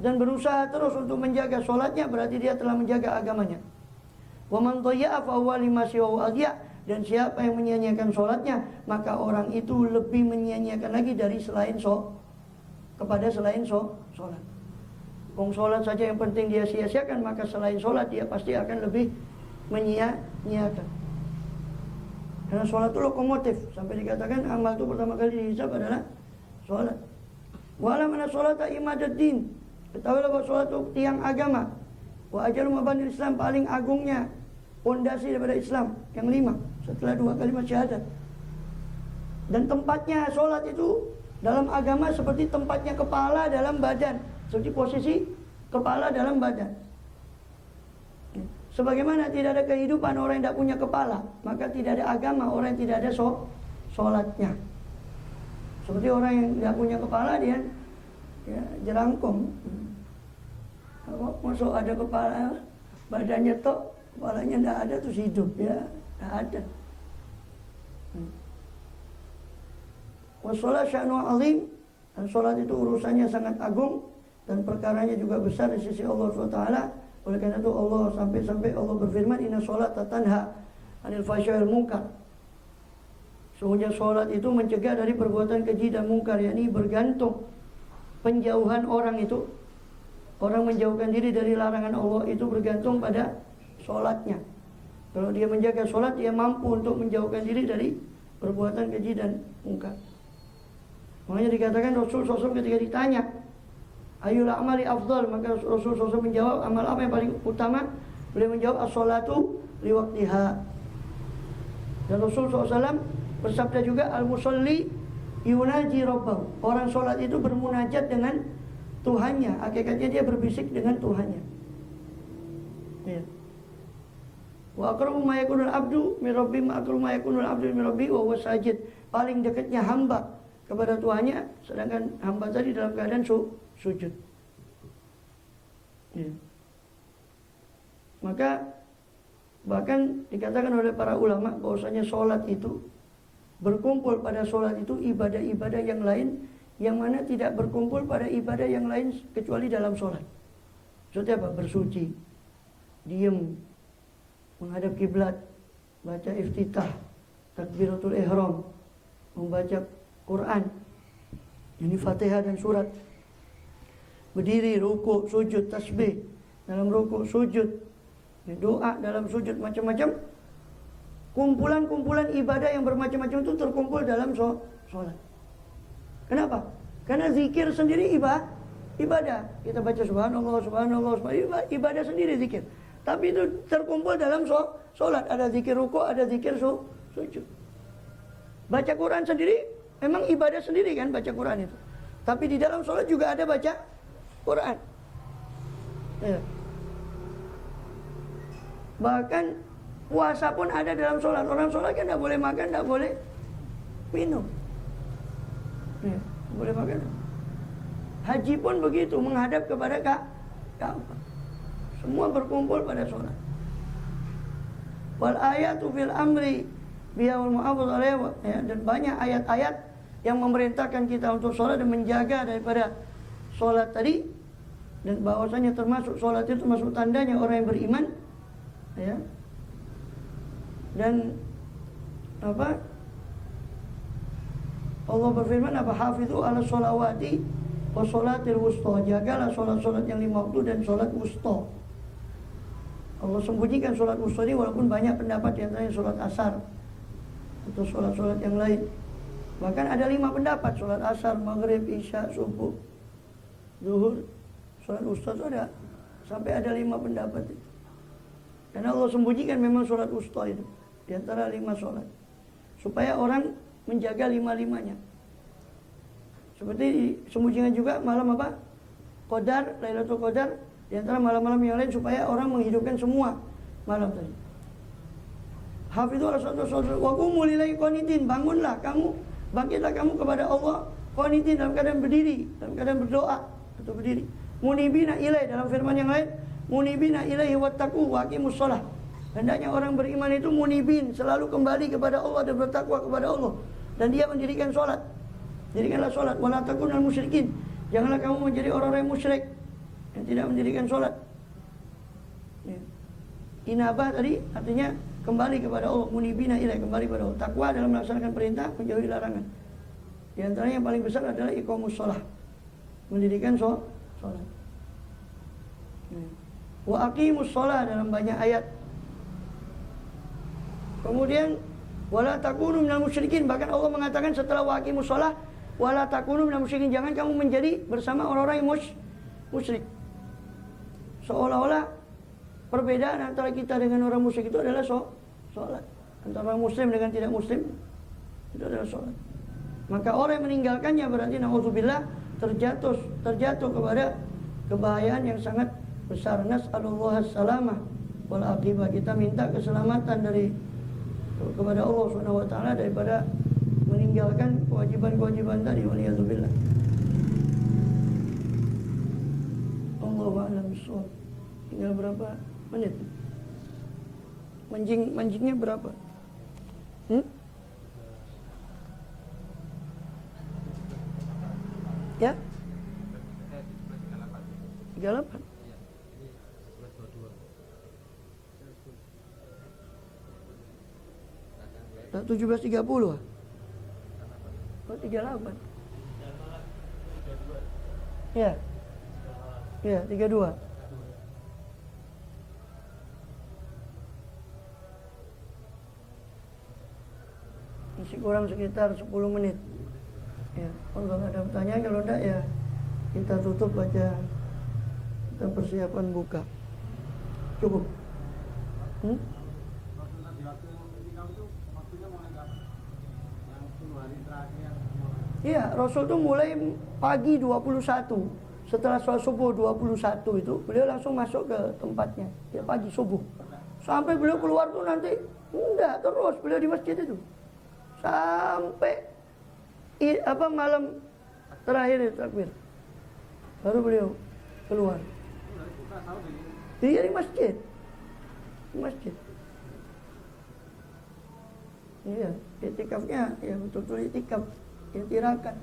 dan berusaha terus untuk menjaga sholatnya, berarti dia telah menjaga agamanya. Wa man dhayya'a fa huwa lima siwahu adhiya, dan siapa yang menyia-nyiakan sholatnya, maka orang itu lebih menyia-nyiakan lagi dari selain sholat. Wong sholat saja yang penting dia sia-siakan, maka selain sholat dia pasti akan lebih menyia-nyiakan. Karena sholat itu lokomotif, sampai dikatakan amal itu pertama kali dihisab adalah sholat. Wala mana sholata imaduddin, ketahuilah bahwa sholat itu tiang agama. Wa ajalu mabanil Islam, paling agungnya pondasi daripada Islam, yang 5 setelah 2 kalimat syahadat. Dan tempatnya sholat itu dalam agama seperti tempatnya kepala dalam badan, seperti posisi kepala dalam badan. Sebagaimana tidak ada kehidupan orang yang tidak punya kepala, maka tidak ada agama orang yang tidak ada sholatnya. Seperti orang yang tidak punya kepala, dia ya, jelangkung. Kalau masuk ada kepala, badannya tok, kepalanya tidak ada, terus hidup, ya tidak ada. Wassalat sya'nu azim, dan sholat itu urusannya sangat agung dan perkaranya juga besar di sisi Allah SWT. Oleh karena itu Allah sampai Allah berfirman, inna sholata tanha 'anil fahsya'i wal munkar. Sesungguhnya sholat itu mencegah dari perbuatan keji dan mungkar, yakni bergantung penjauhan orang itu. Orang menjauhkan diri dari larangan Allah itu bergantung pada sholatnya. Kalau dia menjaga sholat, dia mampu untuk menjauhkan diri dari perbuatan keji dan mungkar. Makanya dikatakan Rasul SAW ketika ditanya ayyul a'mali afdal, maka Rasul SAW menjawab, amal apa yang paling utama? Beliau menjawab, as-sholatu liwaqtiha. Dan Rasul SAW bersabda juga, al-musalli yunaji rabbahu, orang sholat itu bermunajat dengan Tuhannya, hakikatnya dia berbisik dengan Tuhannya. Ya. Wa aqrabu ma yakunul abdu min rabbi, ma aqrabu ma yakunul abdu min rabbi wa huwa sajid. Paling dekatnya hamba kepada Tuhannya, sedangkan hamba tadi dalam keadaan sujud. Ya. Maka bahkan dikatakan oleh para ulama bahwasanya sholat itu, berkumpul pada sholat itu ibadah-ibadah yang lain yang mana tidak berkumpul pada ibadah yang lain kecuali dalam sholat. Maksudnya apa? Bersuci, diem, menghadap kiblat, baca iftitah, takbiratul ihram, membaca Quran, ini Fatihah dan surat, berdiri, ruku, sujud, tasbih, dalam ruku, sujud, doa dalam sujud, macam-macam. Kumpulan-kumpulan ibadah yang bermacam-macam itu terkumpul dalam sholat. Kenapa? Karena zikir sendiri ibadah. Kita baca subhanallah, ibadah sendiri zikir. Tapi itu terkumpul dalam sholat. Ada zikir ruku, ada zikir sujud. Baca Quran sendiri memang ibadah sendiri kan, baca Quran itu. Tapi di dalam sholat juga ada baca Quran. Ya. Bahkan puasa pun ada dalam sholat. Orang sholat kan tidak boleh makan, tidak boleh minum. Ya, boleh makan. Haji pun begitu, menghadap kepada Ka'bah. Semua berkumpul pada sholat. Wal ayatu fil amri biya wal mu'awwadh, ya, dan banyak ayat-ayat yang memerintahkan kita untuk sholat dan menjaga daripada sholat tadi, dan bahwasanya termasuk sholat itu termasuk tandanya orang yang beriman, ya. Dan apa? Allah berfirman, apa hafizu ala sholawati wa sholatil wusta, jagalah sholat-sholat yang 5 waktu dan sholat wusta. Allah sembunyikan sholat wusta ini, walaupun banyak pendapat yang tanya sholat asar atau sholat-sholat yang lain. Bahkan ada 5 pendapat, sholat asar, maghrib, isya, subuh, zuhur. Sholat wusta itu ada, sampai ada 5 pendapat itu. Dan Allah sembunyikan memang sholat wusta itu di antara 5 sholat, supaya orang menjaga 5-5-nya. Seperti sembunyikan juga malam apa? Qadar, Lailatul Qadar, di antara malam-malam yang lain, supaya orang menghidupkan semua malam tadi. Hafidhu ala sholat wa qumu lillahi qanitin, bangunlah kamu, bangkitlah kamu kepada Allah qanitin, dalam keadaan berdiri, dalam keadaan berdoa atau berdiri. Munibina ilai, dalam firman yang lain, munibina ilaihi wattaqu wa aqimus shalah. Hendaknya orang beriman itu munibin, selalu kembali kepada Allah dan bertakwa kepada Allah, dan dia mendirikan sholat. Dirikanlah sholat. Wala takunal musyrikin, janganlah kamu menjadi orang-orang yang musyrik yang tidak mendirikan sholat. Ya. Inabah tadi artinya kembali kepada Allah, munibina ilai, kembali kepada Allah. Takwa dalam melaksanakan perintah, menjauhi larangan. Di antaranya yang paling besar adalah iqamus shalah, mendirikan sholat. Wa aqimus shalah, dalam banyak ayat. Kemudian wala takunu minal musyrikin, bahkan Allah mengatakan setelah wa aqimus shalah, wala takunu minal musyrikin, jangan kamu menjadi bersama orang-orang yang musyrik. Seolah-olah perbedaan antara kita dengan orang musyrik itu adalah sholat. Antara orang muslim dengan tidak muslim itu adalah sholat. Maka orang yang meninggalkannya berarti na'udzubillah terjatuh kepada kebahayaan yang sangat besar. Nas'alullah as-salamah wal aqibah, kita minta keselamatan kepada Allah Subhanahu wa taala daripada meninggalkan kewajiban-kewajiban tadi. Waliyadzubillah. Allahu a'lam bishawab. Tinggal berapa menit? Mancingnya berapa? Ya? 38. Tak 17.30 ah? Oh 38. Ya. Ya, 32. Masih kurang sekitar 10 menit. Ya, kalau ada pertanyaan, kalau enggak ya kita tutup baca, kita persiapan buka. Cukup. Iya, Rasul itu mulai pagi 21. Setelah sholat subuh 21 itu, beliau langsung masuk ke tempatnya. Ya, pagi subuh. Sampai beliau keluar tuh nanti, enggak, terus beliau di masjid itu. Sampai malam terakhir itu takbir. Baru beliau keluar. Iya, di masjid. Di masjid. Iya, itikafnya ya betul-betul itikaf, tirakat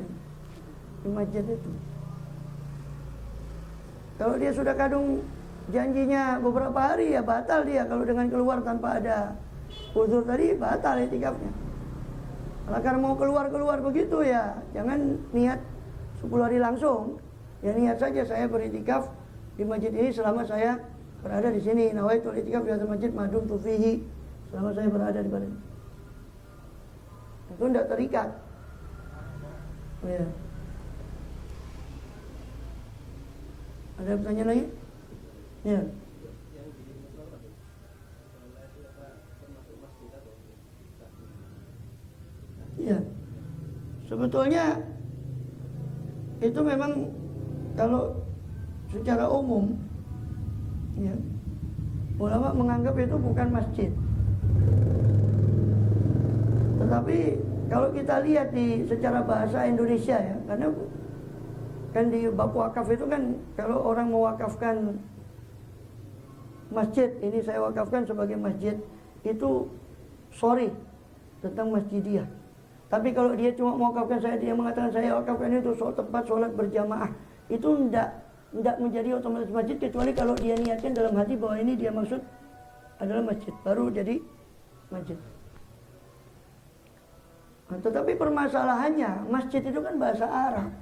di masjid itu. Kalau dia sudah kadung janjinya beberapa hari, ya batal dia. Kalau dengan keluar tanpa ada uzur tadi, batal itikafnya. Kalau karena mau keluar begitu ya, jangan niat 10 hari langsung. Ya niat saja, saya beritikaf di masjid ini selama saya berada di sini. Nawaitul itikaf di atas masjid madum tufihi, selama saya berada di badan. Itu tidak terikat. Ya. Ada pertanyaan lagi? Ya. Sebetulnya itu memang kalau secara umum ya, ulama menganggap itu bukan masjid. Tetapi kalau kita lihat di secara bahasa Indonesia ya, karena kan di bab wakaf itu kan kalau orang mewakafkan masjid, ini saya wakafkan sebagai masjid, itu sorry tentang masjidiyah. Tapi kalau dia cuma mewakafkan, dia mengatakan saya wakafkan itu tempat sholat berjamaah, itu tidak menjadi otomatis masjid, kecuali kalau dia niatkan dalam hati bahwa ini dia maksud adalah masjid, baru jadi masjid. Nah, tetapi permasalahannya masjid itu kan bahasa Arab.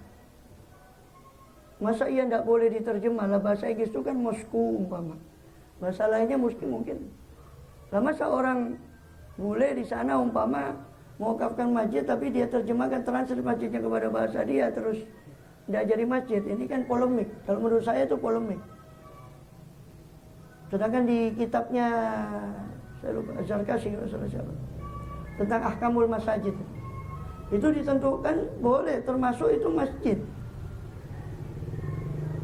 Masa ia tidak boleh diterjemah lah? Bahasa Inggris itu kan mosku umpama, bahasa lainnya mungkin. Lah masa orang boleh di sana umpama mewakafkan masjid tapi dia terjemahkan translate masjidnya kepada bahasa dia, terus tidak jadi masjid? Ini kan polemik. Kalau menurut saya itu polemik. Sedangkan di kitabnya saya lupa, Zarkashi tentang ahkamul masajid, itu ditentukan boleh termasuk itu masjid.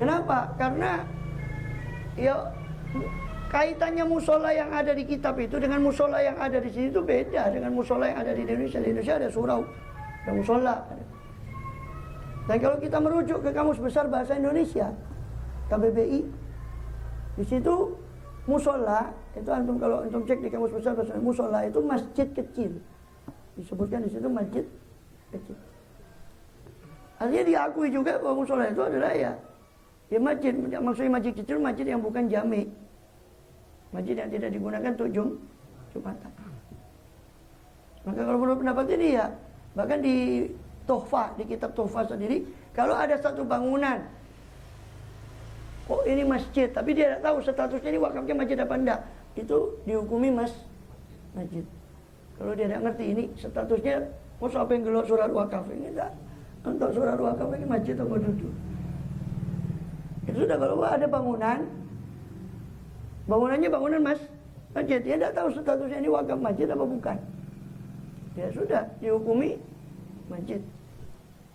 Kenapa? Karena ya kaitannya musola yang ada di kitab itu dengan musola yang ada di sini itu beda dengan musola yang ada di Indonesia. Di Indonesia ada surau, ada musola. Dan kalau kita merujuk ke Kamus Besar Bahasa Indonesia KBBI, di situ musola itu kalau antum cek di Kamus Besar Bahasa Indonesia, musola itu masjid kecil. Disebutkan di situ masjid kecil. Artinya diakui juga bahwa musola itu adalah ya masjid. Maksudnya masjid kecil, masjid yang bukan jami, masjid yang tidak digunakan untuk Jumatan. Maka kalau menurut pendapat ini ya, bahkan di Tuhfah, di kitab Tuhfah sendiri, kalau ada satu bangunan, oh ini masjid, tapi dia tidak tahu statusnya ini wakafnya masjid apa enggak, itu dihukumi masjid. Kalau dia tidak ngerti ini statusnya, mau siapa yang gelok surat wakaf ini enggak, untuk surat wakaf ini masjid atau duduk. Itu sudah. Kalau ada bangunannya bangunan masjid, dia tidak tahu statusnya ini wakaf masjid apa bukan, ya sudah dihukumi masjid.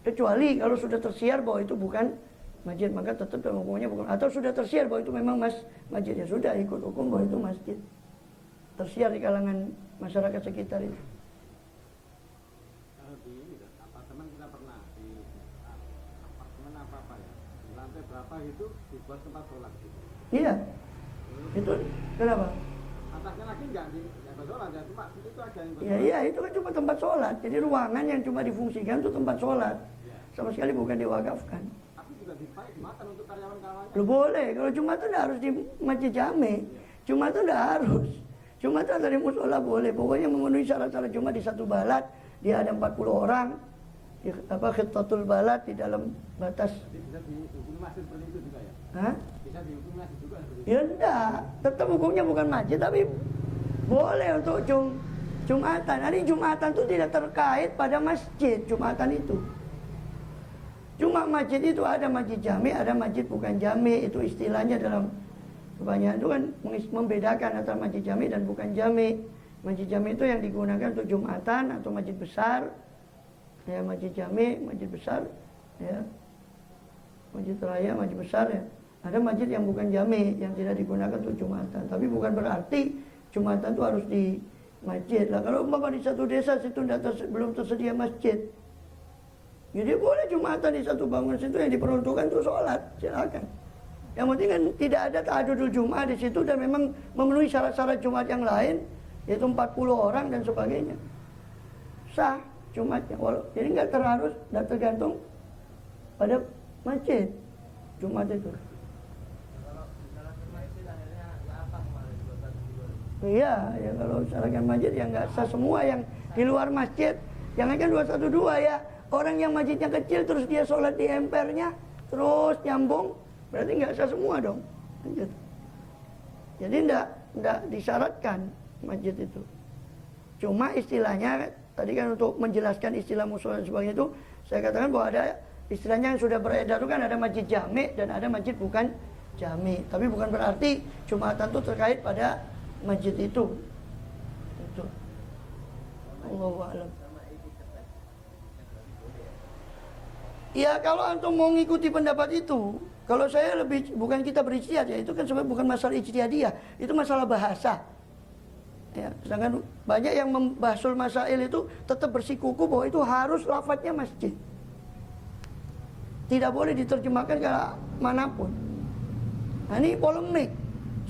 Kecuali kalau sudah tersiar bahwa itu bukan masjid, maka tetap dalam hukumnya bukan. Atau sudah tersiar bahwa itu memang masjid, ya sudah ikut hukum bahwa itu masjid, tersiar di kalangan masyarakat sekitar itu. Kalau di apartemen kita pernah di apartemen apa ya, di lantai berapa itu dibuat tempat sholat gitu. Iya. Itu kenapa? Atasnya lagi nggak sholat ya, cuma itu aja yang Iya, itu kan cuma tempat sholat. Jadi ruangan yang cuma difungsikan itu tempat sholat, sama sekali bukan diwakafkan. Tapi juga dipakai Jumatan untuk karyawan-karyawannya. Lu boleh, kalau Jumatan tidak harus di masjid jami. Jumatan tidak harus. Jumatan dari musola boleh. Pokoknya memenuhi syarat-syarat Jumat di satu balad, dia ada 40 orang. Khittatul balad di dalam batas. Bisa dihukumi masjid seperti itu juga ya? Hah? Bisa dihukumi masjid juga seperti itu? Ya enggak, tetap hukumnya bukan masjid, tapi boleh untuk Jumatan. Hari Jumatan itu tidak terkait pada masjid, Jumatan itu. Cuma masjid itu ada masjid jami, ada masjid bukan jami. Itu istilahnya dalam kebanyakan itu kan membedakan antara masjid jami dan bukan jami. Masjid jami itu yang digunakan untuk Jumatan atau masjid besar. Ya, masjid jami, masjid besar, ya. Masjid raya, masjid besar ya. Ada masjid yang bukan jami, yang tidak digunakan untuk Jumatan. Tapi bukan berarti Jumatan itu harus di masjid lah. Kalau umpama di satu desa situ belum tersedia masjid, jadi boleh Jumatan di satu bangunan situ yang diperuntukkan untuk sholat, silakan. Yang penting kan tidak ada ta'adudul Jum'ah di situ dan memang memenuhi syarat-syarat Jumat yang lain, yaitu 40 orang dan sebagainya. Sah Jumatnya. Jadi nggak tergantung pada masjid Jumat itu. Iya, ya kalau misalkan masjid ya nggak sah semua yang di luar masjid. Jangan kan 212 ya. Orang yang masjidnya kecil terus dia sholat di empernya, terus nyambung, berarti nggak sah semua dong. Jadi nggak disyaratkan masjid itu. Cuma istilahnya tadi kan untuk menjelaskan istilah musola dan sebagainya itu, saya katakan bahwa ada istilahnya yang sudah beredar itu kan ada masjid jami dan ada masjid bukan jami. Tapi bukan berarti Jumatan itu terkait pada masjid itu. Allahu a'lam. Ya kalau antum mau ngikuti pendapat itu, kalau saya lebih, bukan kita berijtihad ya, itu kan sebenarnya bukan masalah ijtihadiyah, itu masalah bahasa. Ya, sedangkan banyak yang membasul masail itu tetap bersikuku bahwa itu harus lafadznya masjid. Tidak boleh diterjemahkan ke manapun. Nah, ini polemik.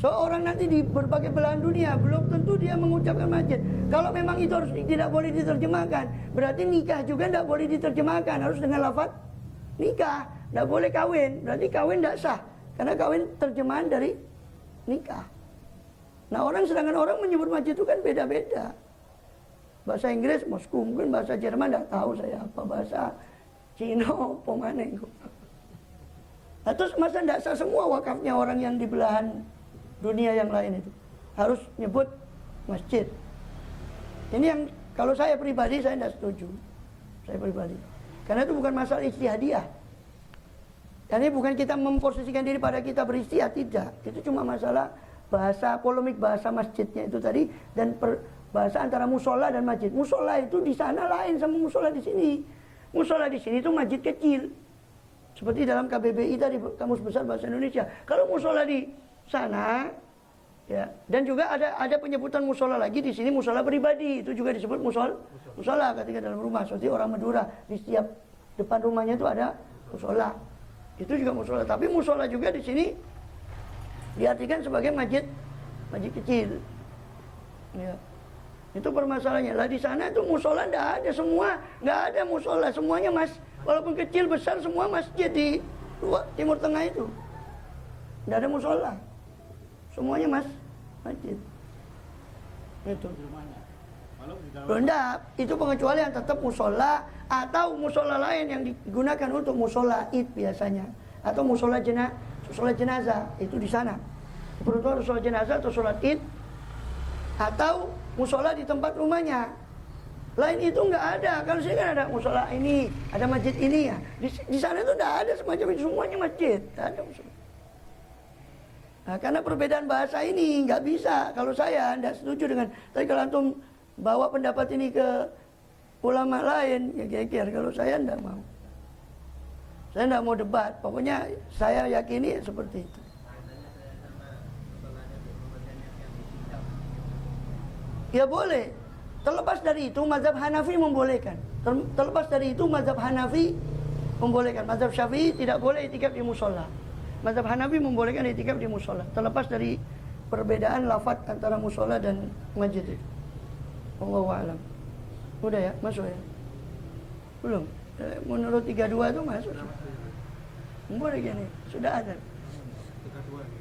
Seorang nanti di berbagai belahan dunia belum tentu dia mengucapkan masjid. Kalau memang itu harus tidak boleh diterjemahkan, berarti nikah juga tidak boleh diterjemahkan, harus dengan lafaz nikah. Tidak boleh kawin, berarti kawin tidak sah, karena kawin terjemahan dari nikah. Nah, sedangkan orang menyebut masjid itu kan beda-beda. Bahasa Inggris Moskow, mungkin bahasa Jerman tidak tahu saya apa, bahasa Cina apa mana itu. Nah, terus masa tidak sah semua wakafnya orang yang di belahan dunia yang lain itu harus nyebut masjid. Ini yang kalau saya pribadi saya tidak setuju. Saya pribadi. Karena itu bukan masalah ijtihadiyah. Dan ini bukan kita memposisikan diri pada kita berijtihad, tidak. Itu cuma masalah bahasa, polemik bahasa masjidnya itu tadi, dan bahasa antara musola dan masjid. Musola itu di sana lain sama musola di sini. Musola di sini itu masjid kecil. Seperti dalam KBBI tadi, Kamus Besar Bahasa Indonesia. Kalau musola di sana, ya, dan juga ada penyebutan musola lagi di sini, musola pribadi itu juga disebut musola ketika dalam rumah. Seperti orang Madura di setiap depan rumahnya itu ada musola, itu juga musola. Tapi musola juga di sini diartikan sebagai masjid kecil. Ya, itu permasalahannya. Lah di sana itu musola nggak ada musola, semuanya walaupun kecil besar semua masjid di Timur Tengah itu nggak ada musola. Semuanya masjid. Itu. Enggak, itu pengecualian, tetap musola atau musola lain yang digunakan untuk musola id biasanya, atau musola jenazah itu di sana. Peruntukan musola jenazah atau sholat id, atau musola di tempat rumahnya. Lain itu enggak ada. Kalau sini kan ada musola ini, ada masjid ini ya. Di sana itu enggak ada semacam itu, semuanya masjid. Enggak ada musola. Nah, karena perbedaan bahasa ini nggak bisa. Kalau saya tidak setuju dengan, tapi kalau antum bawa pendapat ini ke ulama lain, ya geger. Kalau saya tidak mau. Saya tidak mau debat. Pokoknya saya yakini seperti itu. Ya boleh. Terlepas dari itu, mazhab Hanafi membolehkan. Terlepas dari itu, mazhab Hanafi membolehkan. Mazhab Syafi'i tidak boleh itikaf di musola. Mazhab Hanafi membolehkan itikaf di musola, terlepas dari perbedaan lafaz antara musola dan masjid itu. Wallahu a'lam. Udah ya, masuk ya? Belum? Menurut 32 itu masuk. Boleh gini, sudah ada. 32.